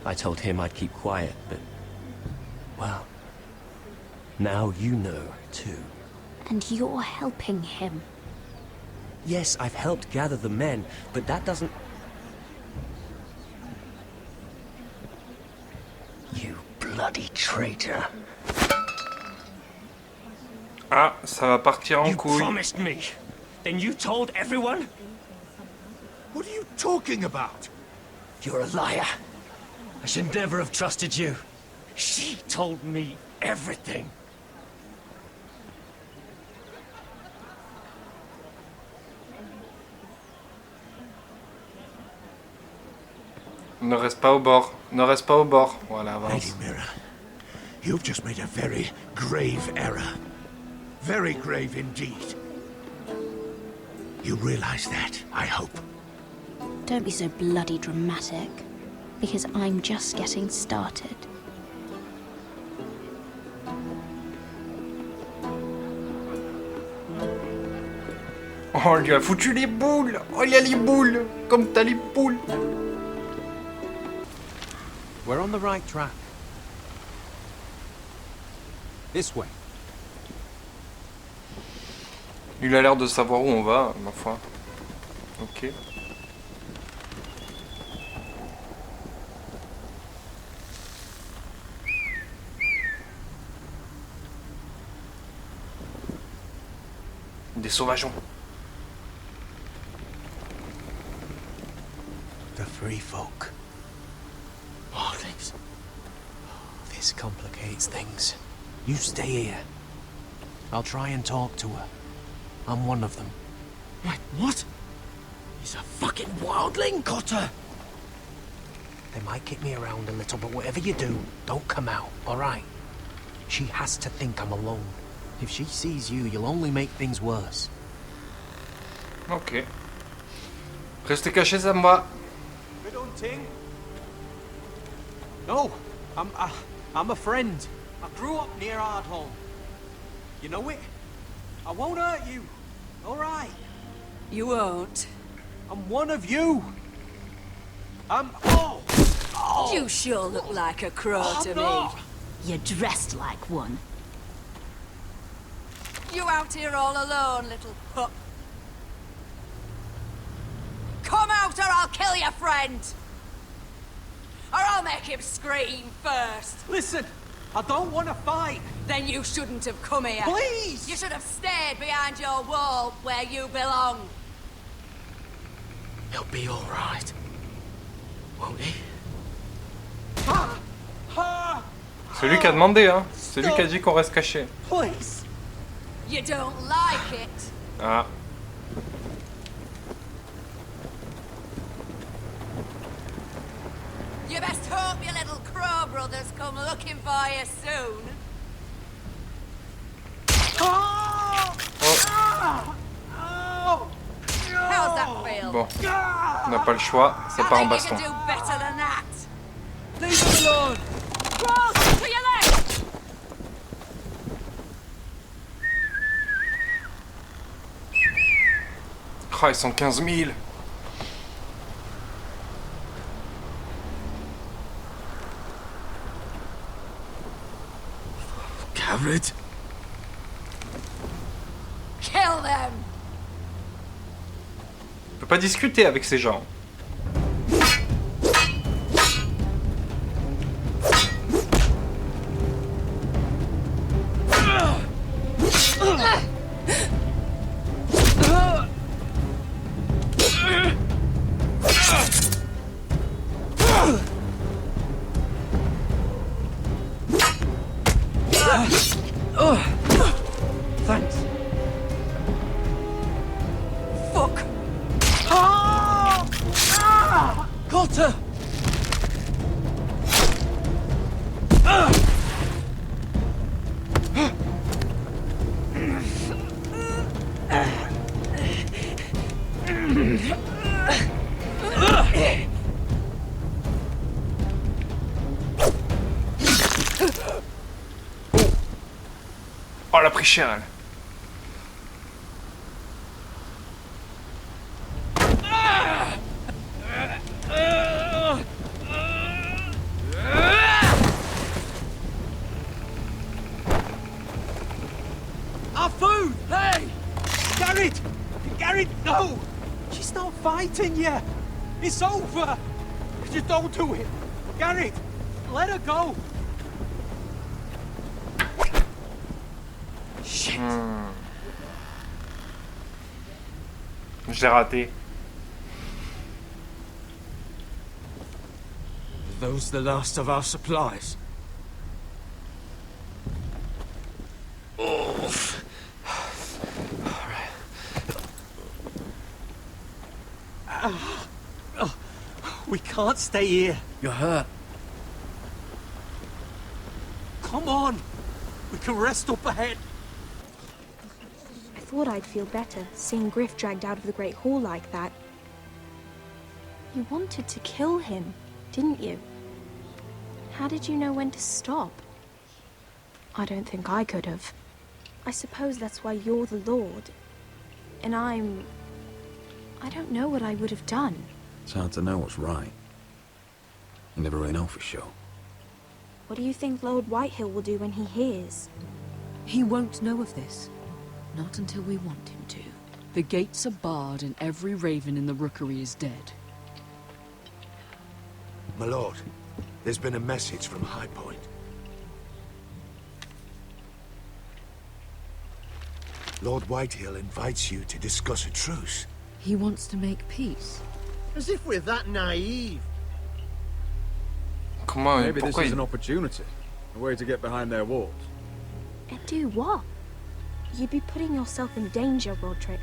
I told him I'd keep quiet, but... well... now you know, too. And you're helping him. Yes, I've helped gather the men, but that doesn't... You bloody traitor. Ah, ça va partir en couille. You promised me. Then you told everyone? What are you talking about? You're a liar. I should never have trusted you. She told me everything. Ne reste pas au bord. Ne reste pas au bord. Voilà, avance. Lady Mira, you've just made a very grave error. Very grave indeed. You realize that, I hope. Don't be so bloody dramatic, because I'm just getting started. Oh, il lui a foutu les boules. Oh, il a les boules. Comme t'as les poules. We're on the right track. This way. Il a l'air de savoir où on va, ma foi. Ok. Des sauvageons. The free folk. Wildlings. This complicates things. You stay here. I'll try and talk to her. I'm one of them. Wait, what? He's a fucking wildling, Cotter! They might kick me around a little, but whatever you do, don't come out, alright? She has to think I'm alone. If she sees you, you'll only make things worse. Ok. Restez cachés, ça me va. Good hunting. No, I'm a friend. I grew up near Ardholm. You know it? I won't hurt you. All right. You won't. I'm one of you. You sure look like a crow to me. You're dressed like one. You out here all alone, little pup? Come out or I'll kill your friend! Or I'll make him scream first! Listen, I don't want to fight. Then you shouldn't have come here. Please! You should have stayed behind your wall where you belong. He'll be alright. Won't he? C'est lui qui a demandé, hein. C'est lui qui a dit qu'on reste caché. Please. You don't like it. Ah. You best hope your little crow brothers come looking for you soon. How's that feel? Bon. On n'a pas le choix. Ça part en baston. You can do better than that. Leave him alone. Crawl to your left. Oh, ils sont 15 000. Garrett? Kill them. On peut pas discuter avec ces gens. Thanks. Fuck. Cotter! Oh, elle a pris cher, elle. Our food! Hey! Garrett! Garrett, no! She's not fighting yet! It's over! Just don't do it! Garrett! Let her go! Shit! Je l'ai raté. Are those the last of our supplies? We can't stay here. You're hurt. Come on! We can rest up ahead. I thought I'd feel better, seeing Griff dragged out of the Great Hall like that. You wanted to kill him, didn't you? How did you know when to stop? I don't think I could have. I suppose that's why you're the Lord. And I don't know what I would have done. It's hard to know what's right. You never really know for sure. What do you think Lord Whitehill will do when he hears? He won't know of this. Not until we want him to. The gates are barred and every raven in the rookery is dead. My lord, there's been a message from High Point. Lord Whitehill invites you to discuss a truce. He wants to make peace. As if we're that naive. Maybe this is an opportunity. A way to get behind their walls. And do what? You'd be putting yourself in danger, Roderick.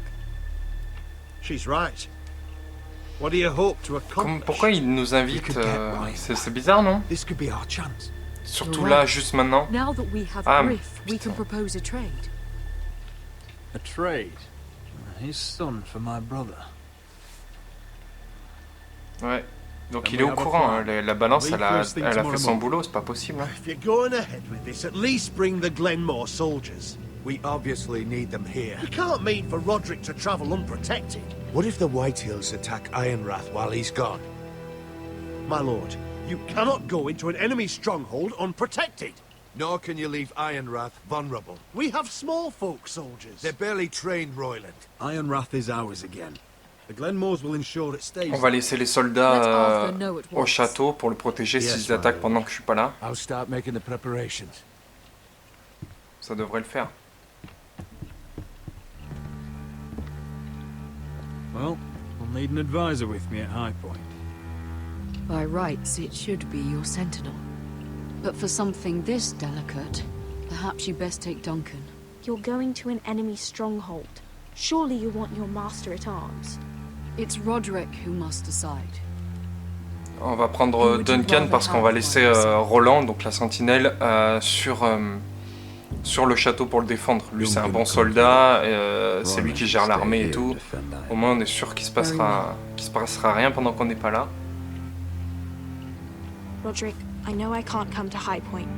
She's right. What do you hope to accomplish? Pourquoi il nous invite C'est bizarre, non? This could be our chance. Surtout là, juste maintenant. Now that we have Griff, we can propose a trade. A trade? His son for my brother. Ouais. Donc il est au courant, hein. La balance elle a fait son boulot, c'est pas possible. Hein. If you're going ahead with this, at least bring the Glenmore soldiers. We obviously need them here. You can't mean for Roderick to travel unprotected. What if the Whitehills attack Ironrath while he's gone? My lord, you cannot go into an enemy stronghold unprotected. Nor can you leave Ironrath vulnerable. We have small folk soldiers. They're barely trained, Royland. Ironrath is ours again. The Glenmores will ensure it stays. On va laisser les soldats au château pour le protéger s'ils attaquent pendant que je suis pas là. I'll start making the preparations. Ça devrait le faire. Well, I'll need an advisor with me at High Point. By rights, it should be your sentinel. But for something this delicate, perhaps you best take Duncan. You're going to an enemy stronghold. Surely you want your master at arms. It's Roderick who must decide. On va prendre Duncan parce qu'on va laisser Roland, donc la sentinelle, sur le château pour le défendre. Lui c'est un bon soldat, c'est lui qui gère l'armée et tout. Au moins on est sûr qu'il se passera rien pendant qu'on n'est pas là. Roderick, I know I can't come to High Point,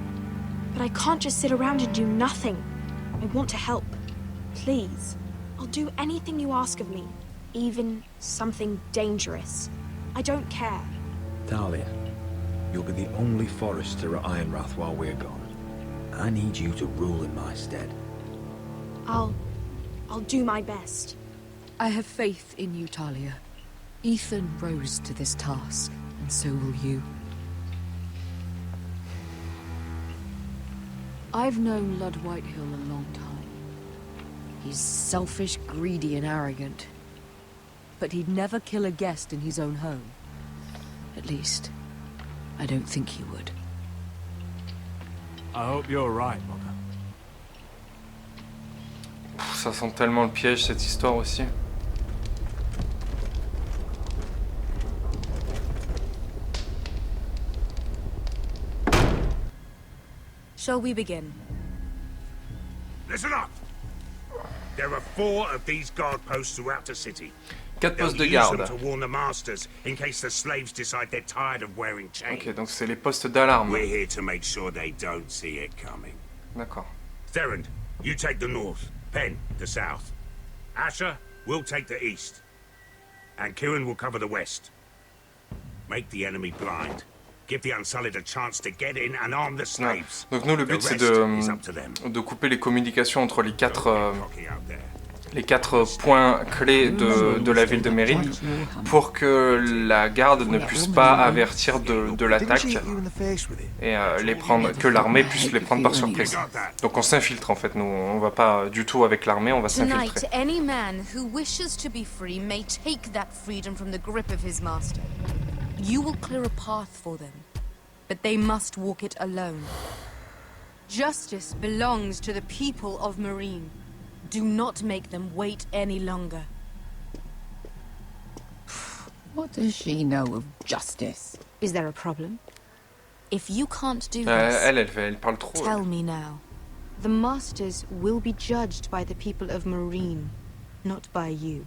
but I can't just sit around and do nothing. I want to help. Please. I'll do anything you ask of me, even something dangerous. I don't care. Talia, you'll be the only Forester at Ironrath while we're gone. I need you to rule in my stead. I'll do my best. I have faith in you, Talia. Ethan rose to this task, and so will you. I've known Lord Whitehill a long time. He's selfish, greedy, and arrogant. But he'd never kill a guest in his own home. At least, I don't think he would. I hope you're right, Mother. Ça sent tellement le piège cette histoire aussi. Shall we begin? Listen up! There are 4 of these guard posts throughout the city. 4 postes de Use garde. them to warn the masters in case the slaves decide they're tired of wearing chains. Ok, donc c'est les postes d'alarme. We're here to make sure they don't see it coming. D'accord. Therend, you take the north. Penn, the south. Asher, we'll take the east. And Kieran will cover the west. Make the enemy blind. Give the Unsullied a chance to get in and arm the slaves. Donc nous le but c'est de couper les communications entre les 4 points clés de la ville de Mérine pour que la garde ne puisse pas avertir de l'attaque et que l'armée puisse les prendre par surprise. Donc on s'infiltre en fait, nous on va pas du tout avec l'armée, on va s'infiltrer. Tonight, any man who wishes to be free may take that freedom from the grip of his master. You will clear a path for them, but they must walk it alone. Justice belongs to the people of Marine. Do not make them wait any longer. What does she know of justice? Is there a problem? If you can't do this, elle parle trop. Tell me now. The masters will be judged by the people of Marine, not by you.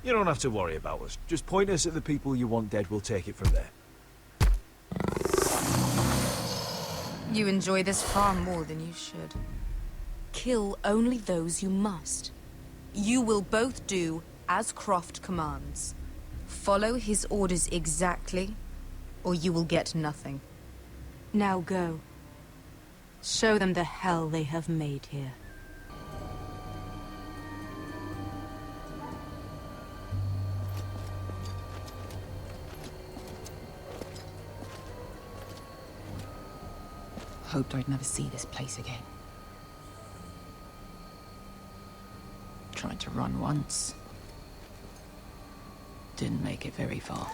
You don't have to worry about us. Just point us at the people you want dead, we'll take it from there. You enjoy this far more than you should. Kill only those you must. You will both do as Croft commands. Follow his orders exactly, or you will get nothing. Now go. Show them the hell they have made here. Hoped I'd never see this place again. Tried to run once. Didn't make it very far.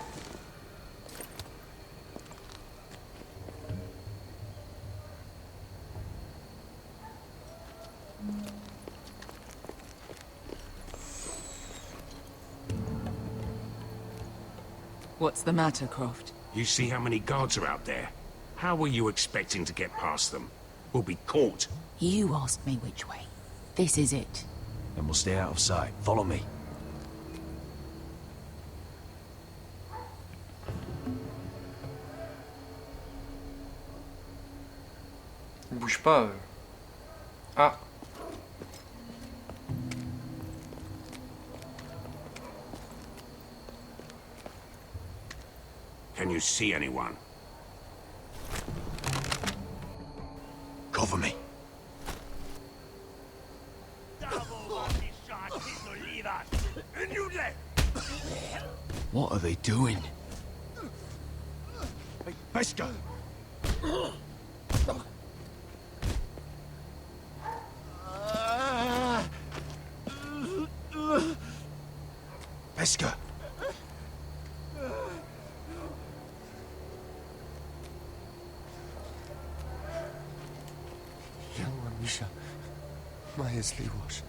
What's the matter, Croft? You see how many guards are out there? How were you expecting to get past them? We'll be caught. You asked me which way. This is it. Then we'll stay out of sight. Follow me. Bouge pas. Ah. Can you see anyone? Cover me. What are they doing? Hey, Pesca! Pesca! Misha, Maya's Liwash.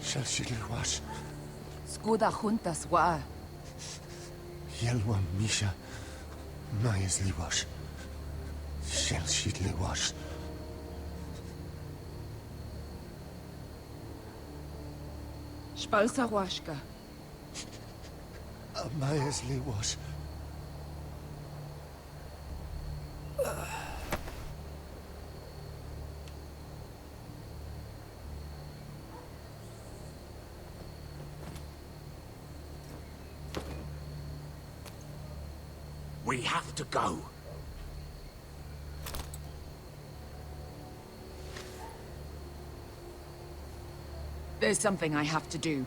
Shall she Liwash? Skuda juntas wa. Yelwa Misha, Maya's Liwash. Shall she Liwash? Spalsa washka. Maya's Liwash. We have to go. There's something I have to do.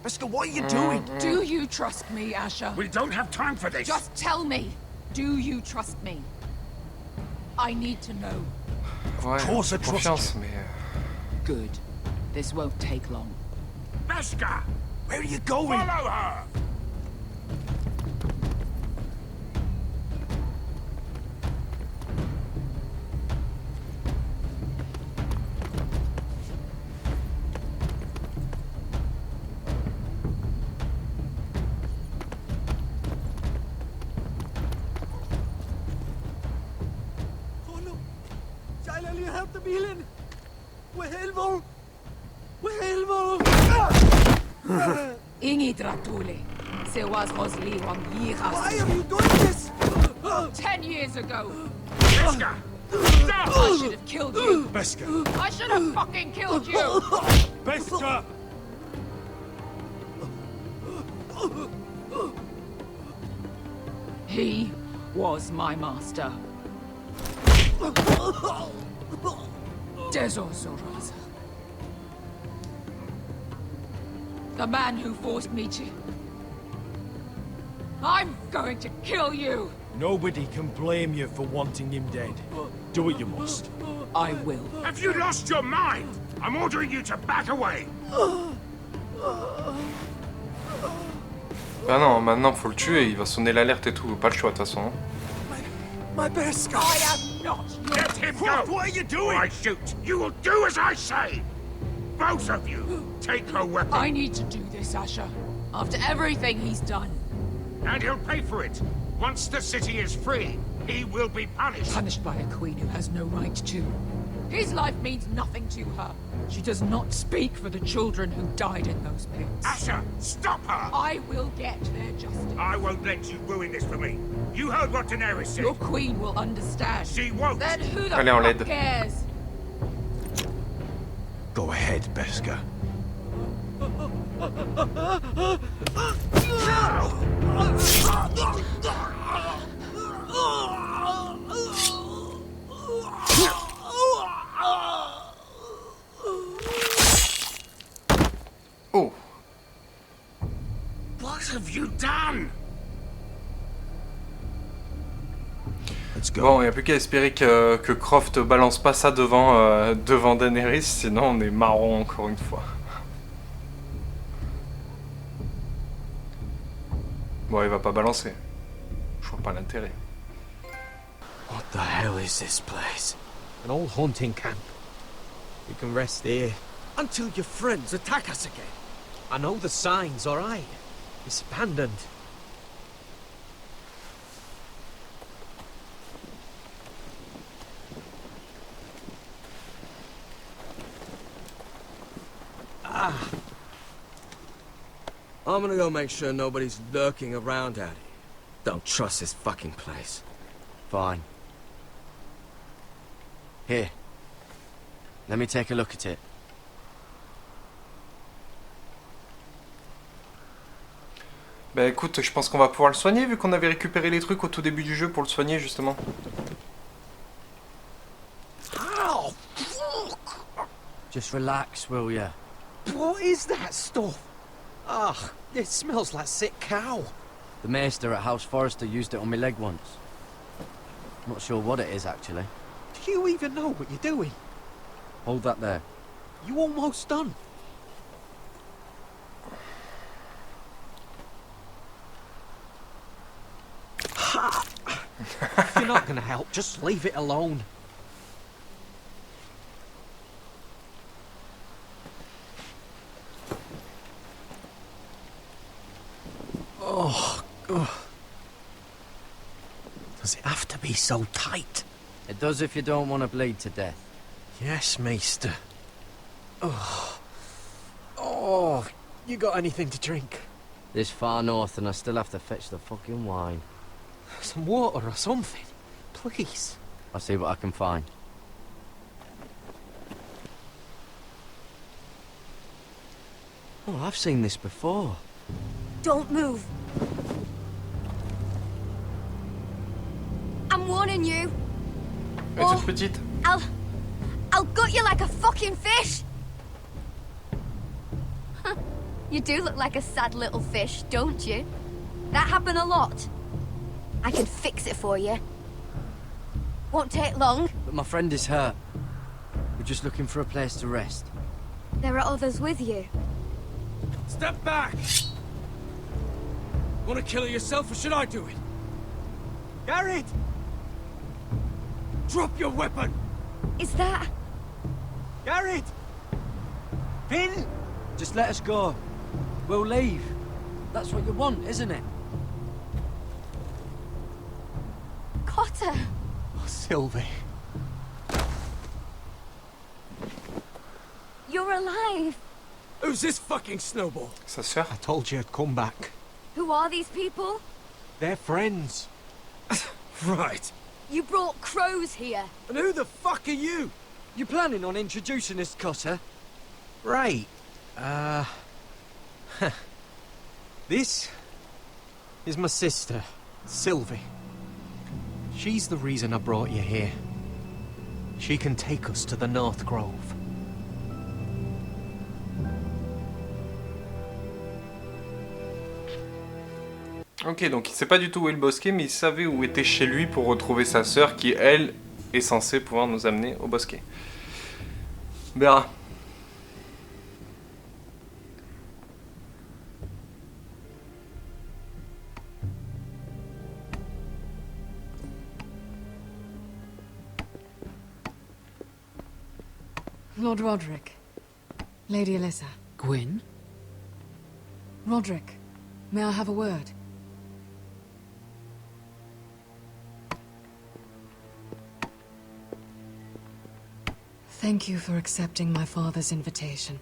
Pesca, what are you doing? Do you trust me, Asher? We don't have time for this. Just tell me. Do you trust me? I need to know. Ouais, Of course I trust confiance, you. mais... Good. This won't take long. Pesca! Where are you going? Follow her! Ingi Dratule. Se was Rosli Wang Yiras. Why are you doing this? 10 years ago. Pesca! Stop! I should have killed you. Pesca! I should have fucking killed you. Pesca! He was my master. Dezo Zoraza. The man who forced me to... I'm going to kill you! Nobody can blame you for wanting him dead. Do what you must. I will. Have you lost your mind? I'm ordering you to back away. Bah non, maintenant faut le tuer, il va sonner l'alerte et tout, pas le choix de toute façon. My best I am not your... Let him go! What are you doing? Or I shoot. You will do as I say! Both of you, take her weapon. I need to do this, Asher. After everything he's done. And he'll pay for it. Once the city is free, he will be punished. Punished by a queen who has no right to. His life means nothing to her. She does not speak for the children who died in those pits. Asher, stop her! I will get their justice. I won't let you ruin this for me. You heard what Daenerys said. Your queen will understand. She won't. Then who the Allez, en fuck LED. cares? Go ahead, Beskar. Oh. What have you done? Bon, il n'y a plus qu'à espérer que Croft balance pas ça devant Daenerys, sinon on est marron encore une fois. Bon, il va pas balancer. Je vois pas l'intérêt. What the hell is this place? An old hunting camp. We can rest here. Until your friends attack us again. I know the signs, alright? It's abandoned. I'm gonna go make sure nobody's lurking around out here. Don't trust this fucking place. Fine. Here. Let me take a look at it. Bah écoute, je pense qu'on va pouvoir le soigner vu qu'on avait récupéré les trucs au tout début du jeu pour le soigner justement. Oh, fuck! Just relax, will ya? What is that stuff? Ah, it smells like sick cow. The maester at House Forestier used it on my leg once. Not sure what it is, actually. Do you even know what you're doing? Hold that there. You almost done. Ha! If you're not gonna help, just leave it alone. Oh, ugh. Does it have to be so tight? It does if you don't want to bleed to death. Yes, Maester. Oh. Oh, you got anything to drink? This far north and I still have to fetch the fucking wine. Some water or something, please. I'll see what I can find. Oh, I've seen this before. Don't move. I'm warning you. Elle est toute petite. I'll gut you like a fucking fish. You do look like a sad little fish, don't you? That happen a lot. I can fix it for you. Won't take long. But my friend is hurt. We're just looking for a place to rest. There are others with you. Step back! Want to kill her yourself, or should I do it? Garrett! Drop your weapon! Is that... Garrett! Finn! Just let us go. We'll leave. That's what you want, isn't it? Cotter! Oh, Sylvie. You're alive! Who's this fucking snowball? Sa sœur. I told you I'd come back. Who are these people? They're friends. Right. You brought crows here. And who the fuck are you? You planning on introducing us, Cotter? Right. This is my sister, Sylvie. She's the reason I brought you here. She can take us to the North Grove. Ok, donc il sait pas du tout où est le bosquet, mais il savait où était chez lui pour retrouver sa sœur qui, elle, est censée pouvoir nous amener au bosquet. Béra. Lord Roderick. Lady Alyssa. Gwyn? Roderick, may I have a word? Thank you for accepting my father's invitation.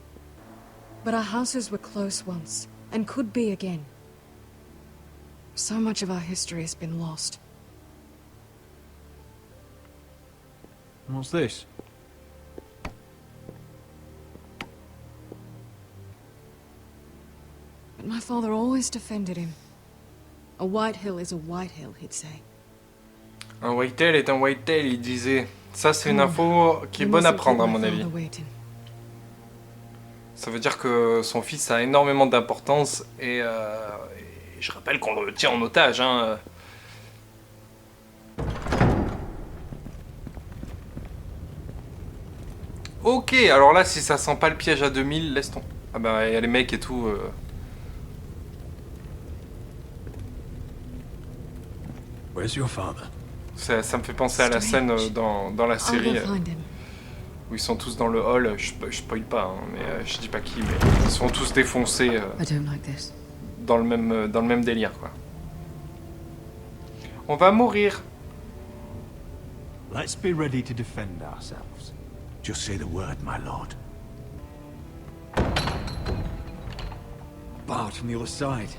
But our houses were close once, and could be again. So much of our history has been lost. What's this? father always defended him. A white hill is a white hill, he'd say. Un whitetail est un whitetail, il disait. Ça, c'est une info qui est bonne à prendre, à mon avis. Ça veut dire que son fils a énormément d'importance et je rappelle qu'on le tient en otage. Hein. Ok, alors là, si ça sent pas le piège à 2000, laisse tomber. Ah bah, il y a les mecs et tout. Where's your father? Ça me fait penser à la scène dans la série où ils sont tous dans le hall. Je spoil pas, hein, mais je dis pas qui, mais ils sont tous défoncés dans le même délire, quoi. On va mourir. Let's be ready to defend ourselves. Just say the word, my lord. Barred from the other side.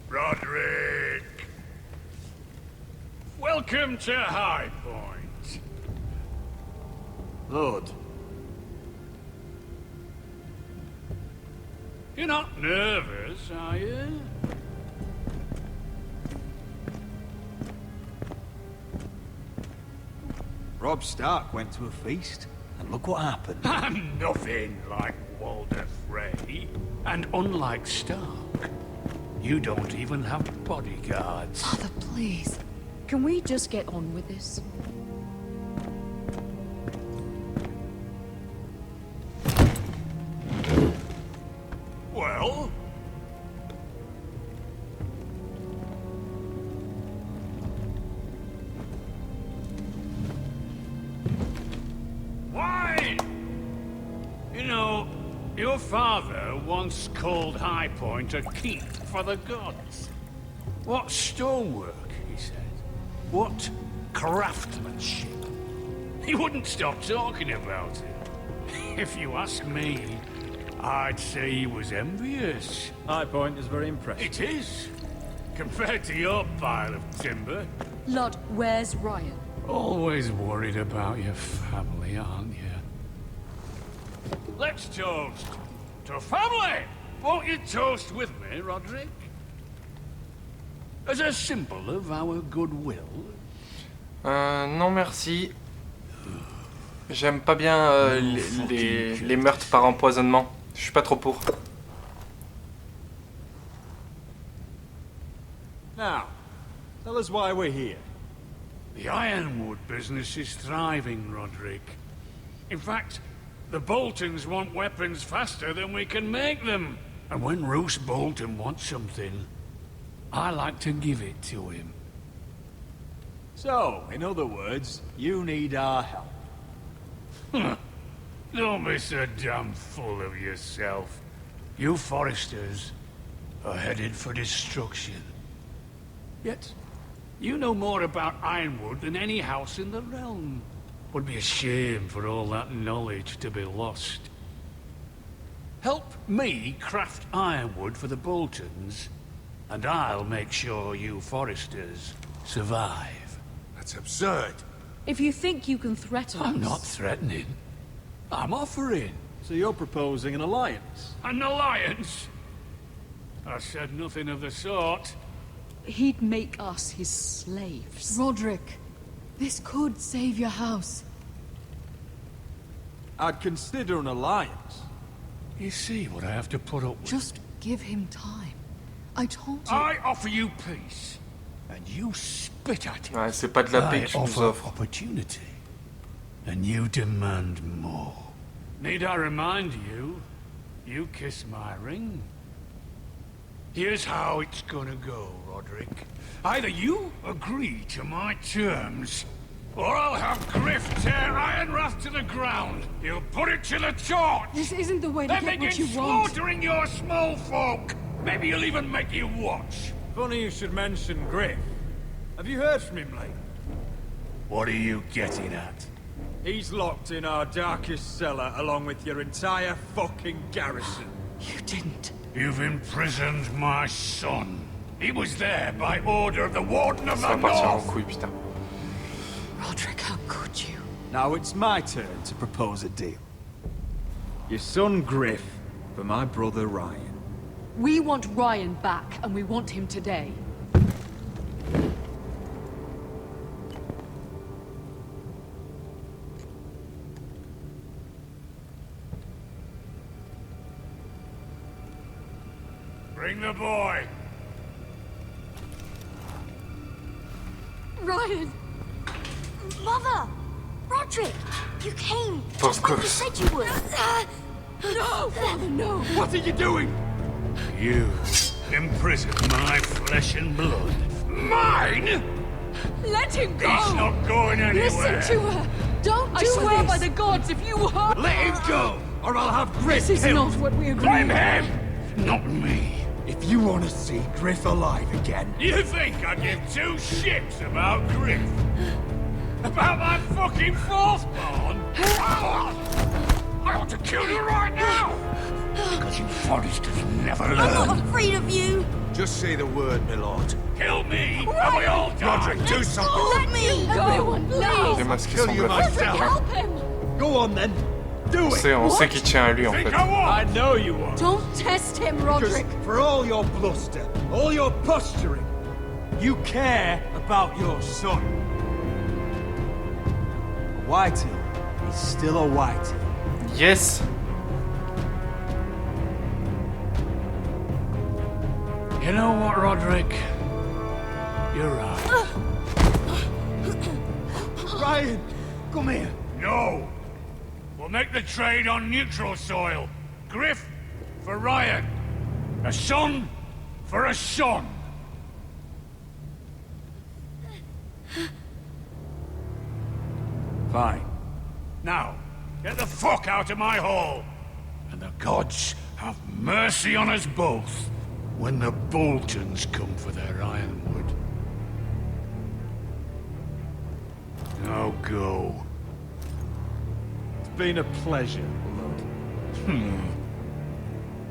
Roderick! Welcome to High Point. Lord. You're not nervous, are you? Robb Stark went to a feast, and look what happened. I'm nothing like Walder Frey. And unlike Stark, you don't even have bodyguards. Father, please. Can we just get on with this? Well? Why? You know, your father once called High Point a keep for the gods. What stonework, he said. What craftsmanship. He wouldn't stop talking about it. If you ask me, I'd say he was envious. High Point is very impressive. It is. Compared to your pile of timber. Lord, where's Ryan? Always worried about your family, aren't you? Let's toast to family! Won't you toast with me, Roderick? As a symbol of our goodwill. Non merci. J'aime pas bien les meurtres par empoisonnement. Je suis pas trop pour. Now, tell us why we're here. The Ironwood business is thriving, Roderick. In fact, the Boltons want weapons faster than we can make them. And when Roose Bolton wants something, I like to give it to him. So, in other words, you need our help. Don't be so damn full of yourself. You Foresters are headed for destruction. Yet, you know more about Ironwood than any house in the realm. Would be a shame for all that knowledge to be lost. Help me craft ironwood for the Boltons, and I'll make sure you Foresters survive. That's absurd. If you think you can threaten us... I'm not threatening. I'm offering. So you're proposing an alliance? An alliance? I said nothing of the sort. He'd make us his slaves. Roderick, this could save your house. I'd consider an alliance. You see what I have to put up with? Just give him time. I told you... I offer you peace, and you spit at it. Ouais, c'est pas de la paix que tu nous offres. Opportunity, and you demand more. Need I remind you, you kiss my ring? Here's how it's gonna go, Roderick. Either you agree to my terms, or I'll have Griff tear Ironwrath to the ground. He'll put it to the torch. This isn't the way to then get what begin you want. slaughtering your small folk. Maybe he'll even make you watch. Funny you should mention Griff. Have you heard from him lately? What are you getting at? He's locked in our darkest cellar along with your entire fucking garrison. You didn't. You've imprisoned my son. He was there by order of the Warden of the Ça va partir en North. couille, putain. Roderick, how could you? Now it's my turn to propose a deal. Your son Griff for my brother Ryan. We want Ryan back, and we want him today. Bring the boy. Ryan! Mother! Roderick! You came! Of course. You said you would! No! Father, no! What are you doing? You imprison my flesh and blood. Mine? Let him go! He's not going anywhere. Listen to her! Don't do this! I swear by the gods, if you hurt... Let him go, or I'll have Griff This is killed. not what we agreed. Blame him, not me. If you want to see Griff alive again... You think I give two shits about Griff? About my fucking fourth-born? I ought to kill you right now! Because you Foresters never learn. I'm not afraid of you! Just say the word, my lord. Kill me, and we all die! Roderick, do something! Let me go! Everyone, please! Les masques Kill sont you bloqués. myself! Help him! Go on then! Do it! On sait qu'il tient à lui en Think fait. I won't? I know you are. Don't test him, Roderick! Because for all your bluster, all your posturing, you care about your son. A Whitetail is still a Whitetail. Yes. You know what, Roderick? You're right. Ryan, come here. No! We'll make the trade on neutral soil. Griff for Ryan. A son for a son. Fine. Now, get the fuck out of my hall. And the gods have mercy on us both when the Boltons come for their ironwood. Now go. It's been a pleasure, Lord.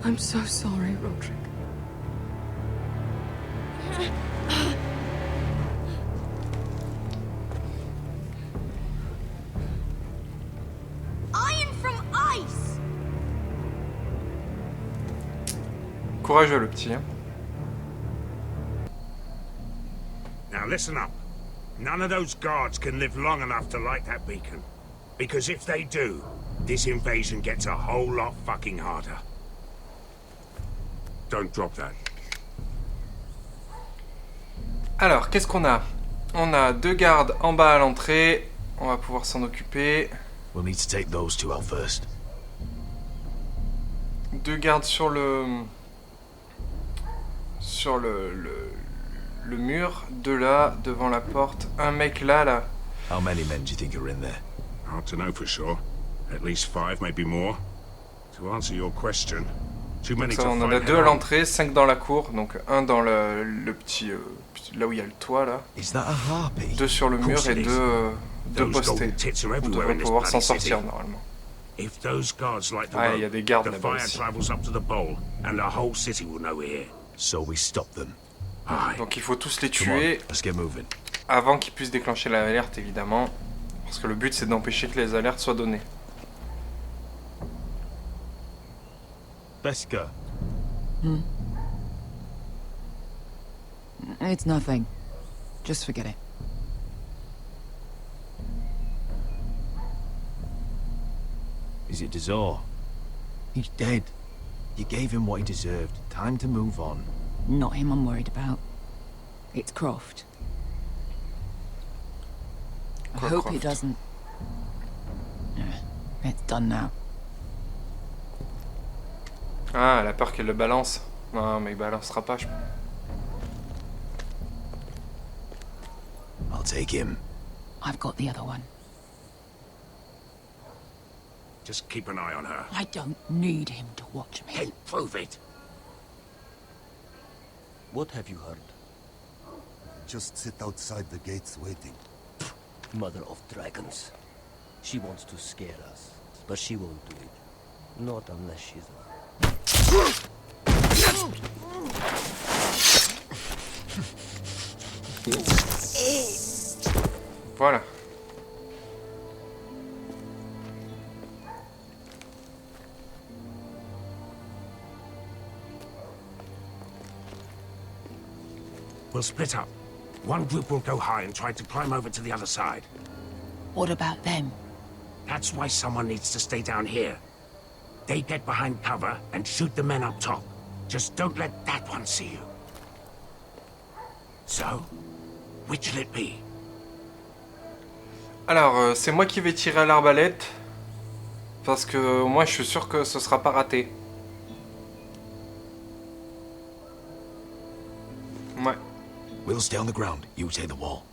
I'm so sorry, Roderick. Iron from ice! Courageux le petit. Hein. Now listen up. None of those guards can live long enough to light that beacon. Because if they do, this invasion gets a whole lot fucking harder. Don't drop that. Alors, qu'est-ce qu'on a? On a 2 gardes en bas à l'entrée. On va pouvoir s'en occuper. We'll need to take those two out first. 2 gardes sur le mur, 2 là, devant la porte, un mec là. How many men do you think are in there? Hard to know for sure. At least 5, maybe more. To answer your question, too many Ça, to on en a fight 2 à head on. l'entrée, 5 dans la cour, donc un dans le petit, là où il y a le toit là. Is that a harpy? 2 sur le mur et 2 postés. On devrait pouvoir s'en sortir normalement. If those guards light the Ah, road, il y a des gardes the là-bas fire aussi. travels up to the bowl, and the whole city will know we're here. So we stop them. Aye. Donc il faut tous les Come on, tuer let's get moving. avant qu'ils puissent déclencher l'alerte évidemment. Parce que le but c'est d'empêcher que les alertes soient données. Beska. It's nothing. Just forget it. Is it Dazor? He's dead. You gave him what he deserved. Time to move on. Not him I'm worried about. It's Croft. I Quoi, hope he Croft? doesn't... It's done now. Ah, elle a peur qu'elle le balance. Non, mais il balancera pas, je pense. I'll take him. I've got the other one. Just keep an eye on her. I don't need him to watch me. Hey, prove it. What have you heard? Just sit outside the gates waiting. Mother of dragons. She wants to scare us, but she won't do it. Not unless she's... Voilà. We'll split up. One group will go high and try to climb over to the other side. What about them? That's why someone needs to stay down here. They get behind cover and shoot the men up top. Just don't let that one see you. So, which'll it be? Alors, c'est moi qui vais tirer à l'arbalète. Parce que moi, je suis sûr que ce sera pas raté. Ouais. We'll stay on the ground. You take the wall.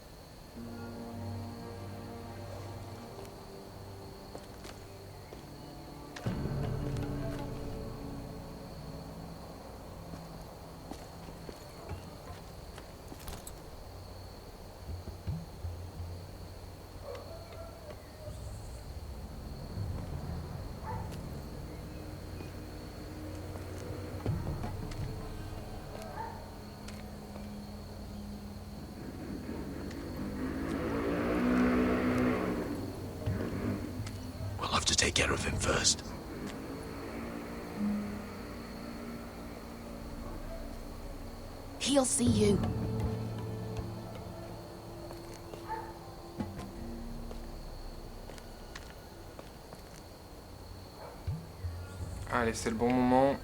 Take care of him first. He'll see you. Allez, c'est le bon moment.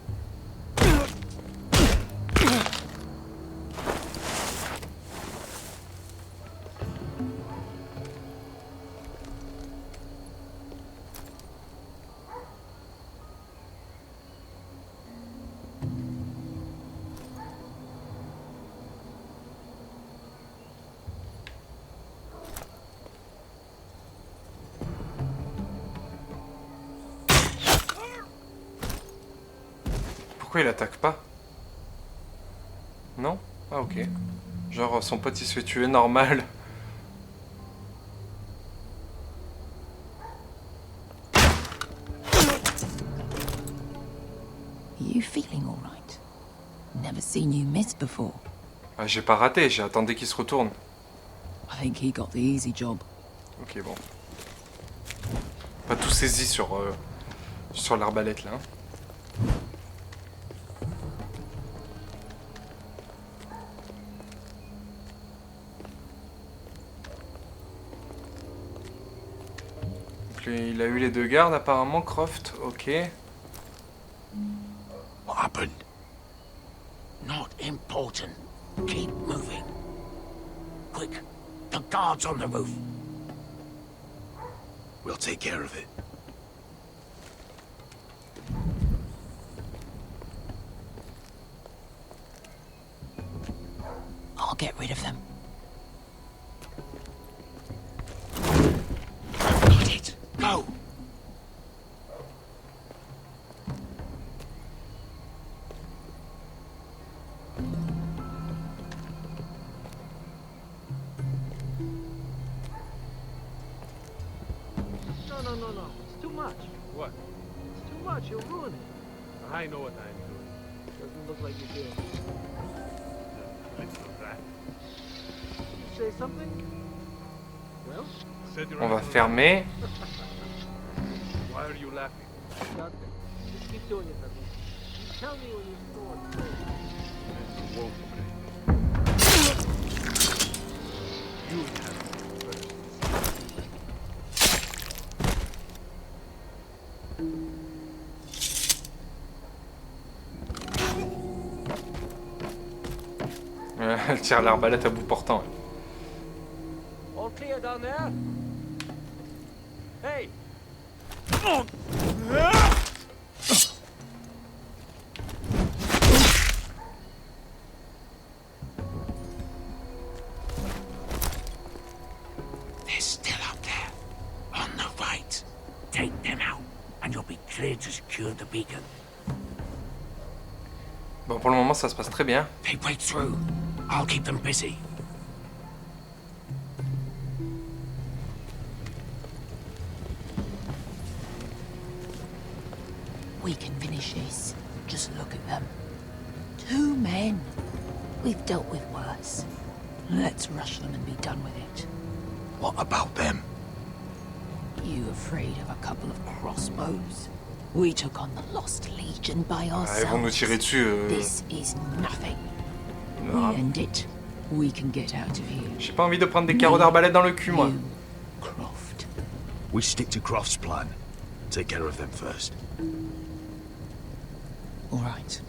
Pourquoi il attaque pas? Non? Ah ok. Genre son pote il se fait tuer normal. You feeling all right? Never seen you miss before. Ah, j'ai pas raté, j'ai attendu qu'il se retourne. I think he got the easy job. Ok bon. Pas tout saisi sur l'arbalète là. Il a eu les deux gardes apparemment, Croft, ok. What happened? Not important. Keep moving. Quick, the guards on the roof. We'll take care of it. I'll get rid of them. Got it. Go. No. It's too much. What? It's too much. You'll ruin it. I know what I'm doing. Doesn't look like you do. You say something? Well? On va fermer. Why are you laughing? Nothing. Just keep doing it, Nabi. Tell me when you're still on you won't You have first. Elle tire l'arbalète à bout portant. All clear down there? Hey! They're still up there. On the right. Take them out, and you'll be clear to secure the beacon. Bon, pour le moment, ça se passe très bien. They break through. I'll keep them busy. We can finish this. Just look at them. 2 men. We've dealt with worse. Let's rush them and be done with it. What about them? You afraid of a couple of crossbows? We took on the Lost Legion by Ah, ourselves. ils vont nous tirer dessus. This is nothing. We end it. we can get out of here. J'ai pas envie de prendre des carreaux d'arbalète dans le cul, moi. We stick to Croft's plan. Take care of them first. All right.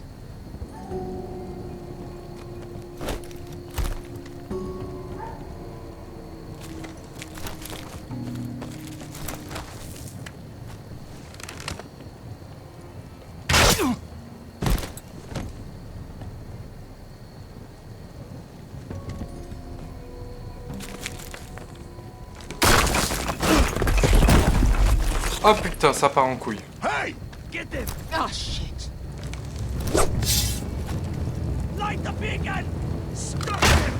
Oh putain, ça part en couille. Hey! Get them! Oh, shit. Light the beacon! Stop him!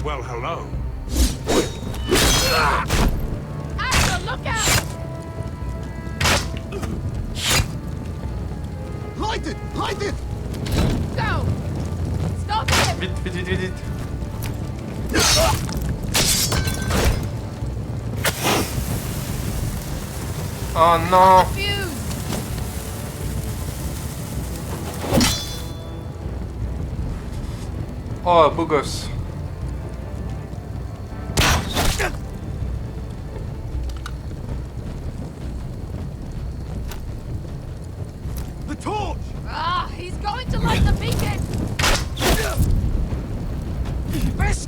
Well, hello. Asher, look out! Light it! Light it! Go! Stop him! Vite, vite, vite, vite, vite. Oh non! Oh, beau gosse. The torch! Ah, he's going to light the beacon!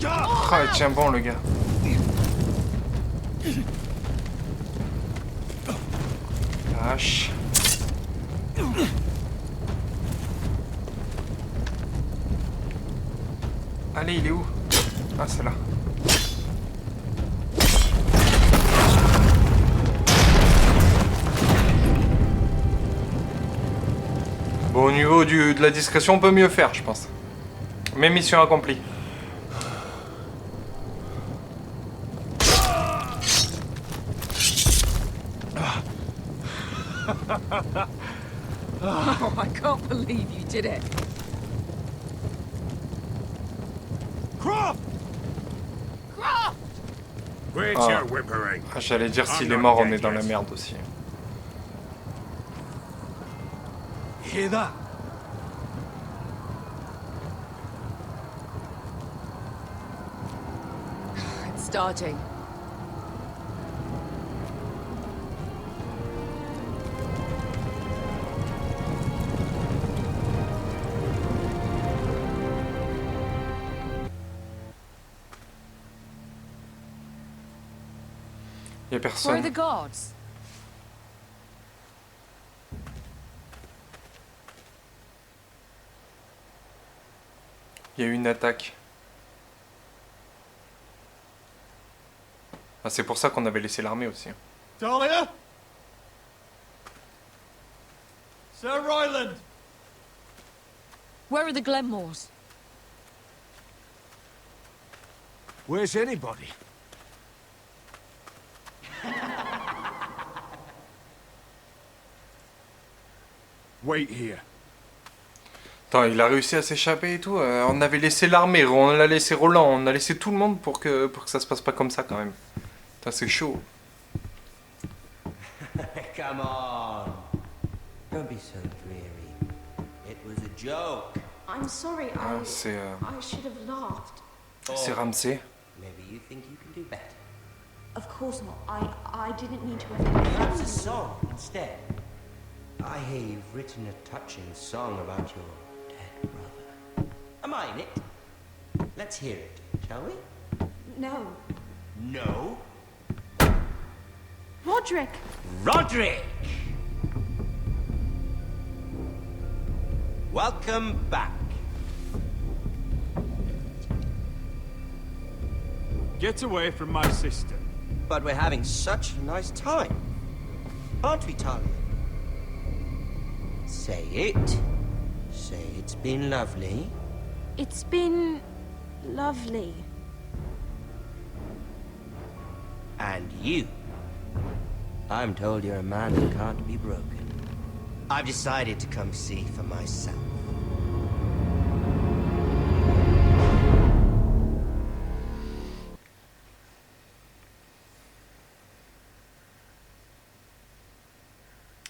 Oh, il tient bon, le gars. Vache. Allez, il est où? Ah, c'est là. Bon, au niveau de la discrétion, on peut mieux faire, je pense. Mais mission accomplie. Oh, I can't believe you did it. Croft! Croft! Quit Ah. your whimpering. Ah, j'allais dire, s'il I'm est not mort, on dead est dans la yet. merde aussi. Hear that? It's starting. Y'a Where are personne. the guards? Il y a eu une attaque. Ah, c'est pour ça qu'on avait laissé l'armée aussi. Dahlia? Sir Royland! Where are the Glenmores? Where's anybody? Wait here. Attends, il a réussi à s'échapper et tout. On avait laissé l'armée, on l'a laissé Roland, on a laissé tout le monde pour que ça se passe pas comme ça quand même. Putain, c'est chaud. Come on. Don't be so dreary. It was a joke. I'm sorry, Ah, c'est I should have laughed. c'est Ramsey. Maybe you think you can do better. Of course not. I didn't mean to offend you. Perhaps a song instead. I hear you've written a touching song about your dead brother. Am I in it? Let's hear it, shall we? No. No. Roderick! Roderick! Welcome back. Get away from my sister. But we're having such a nice time. Aren't we, Talia? Say it. Say it's been lovely. It's been lovely. And you. I'm told you're a man who can't be broken. I've decided to come see for myself.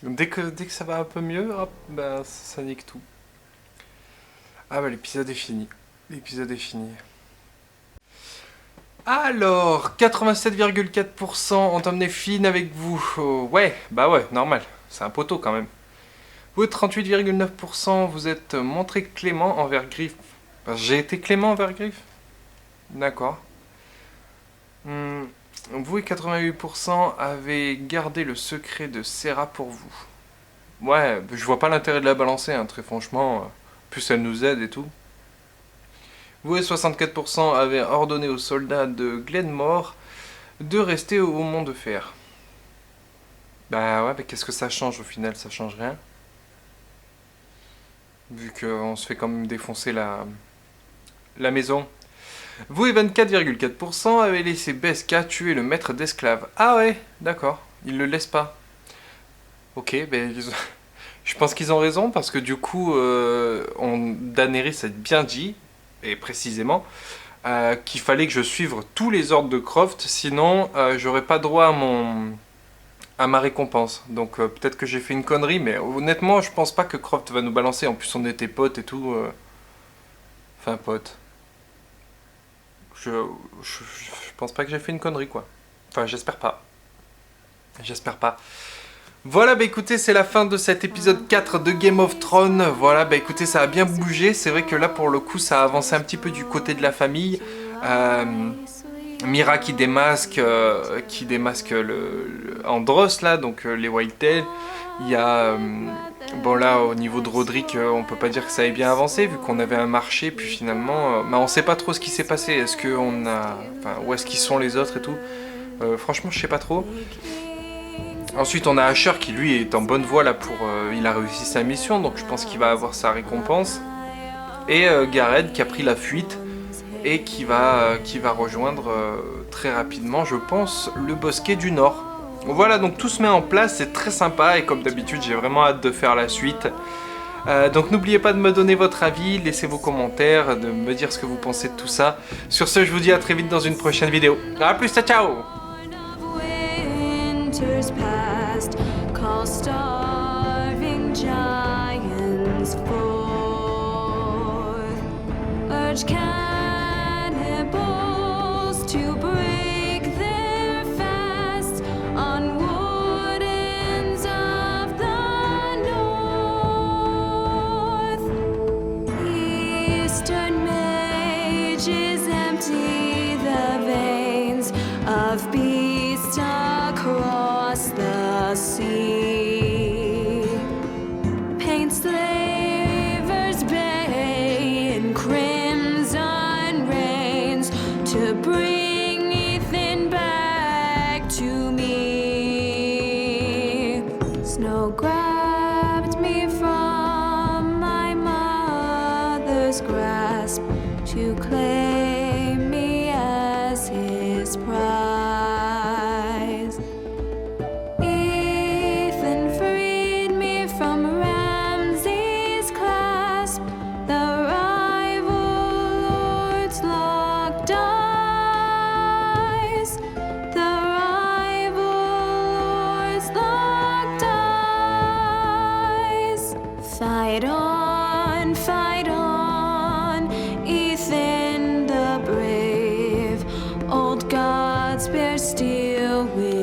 Dès que ça va un peu mieux, hop, bah, ça nique tout. Ah bah l'épisode est fini. L'épisode est fini. Alors, 87,4% ont emmené Finn avec vous. Oh, ouais, bah ouais, normal. C'est un poteau quand même. Vous, 38,9%, vous êtes montré clément envers Griff. J'ai été clément envers Griff? D'accord. Vous et 88% avez gardé le secret de Serra pour vous. Ouais, je vois pas l'intérêt de la balancer, hein, très franchement. Plus elle nous aide et tout. Vous et 64% avez ordonné aux soldats de Glenmore de rester au Mont de Fer. Bah ouais, mais qu'est-ce que ça change au final? Ça change rien. Vu qu'on se fait quand même défoncer la maison. Vous et 24,4% avez laissé Beska tuer le maître d'esclaves. Ah ouais, d'accord, ils le laissent pas. Ok, ben je pense qu'ils ont raison parce que du coup, Daenerys a bien dit, et précisément, qu'il fallait que je suive tous les ordres de Croft, sinon j'aurais pas droit à ma récompense. Donc peut-être que j'ai fait une connerie, mais honnêtement, je pense pas que Croft va nous balancer. En plus, on était potes et tout. Enfin, potes. Je pense pas que j'ai fait une connerie, quoi. Enfin, j'espère pas. J'espère pas. Voilà, bah écoutez, c'est la fin de cet épisode 4 de Game of Thrones. Voilà, bah écoutez, ça a bien bougé. C'est vrai que là, pour le coup, ça a avancé un petit peu du côté de la famille. Mira qui démasque Andros, là, donc les Whitetail. Il y a... bon là, au niveau de Roderick, on peut pas dire que ça ait bien avancé, vu qu'on avait un marché, puis finalement... bah, on sait pas trop ce qui s'est passé. Est-ce qu'on a... Enfin, où est-ce qu'ils sont les autres et tout. Franchement, je sais pas trop. Ensuite, on a Asher qui, lui, est en bonne voie, là, pour... il a réussi sa mission, donc je pense qu'il va avoir sa récompense. Et Gareth qui a pris la fuite, et qui va rejoindre très rapidement, je pense, le bosquet du Nord. Voilà, donc tout se met en place, c'est très sympa, et comme d'habitude, j'ai vraiment hâte de faire la suite. Donc n'oubliez pas de me donner votre avis, laissez vos commentaires, de me dire ce que vous pensez de tout ça. Sur ce, je vous dis à très vite dans une prochaine vidéo. A plus, ciao ciao! Of beasts across the sea, paints Slaver's Bay in crimson rains to bring Ethan back to me. Snow grabbed me from my mother's grasp to claim me as his prize. Ethan freed me from Ramsay's clasp, the rival lord's locked eyes, the rival lord's locked eyes. Fight on, Ethan the brave, old gods bear steel with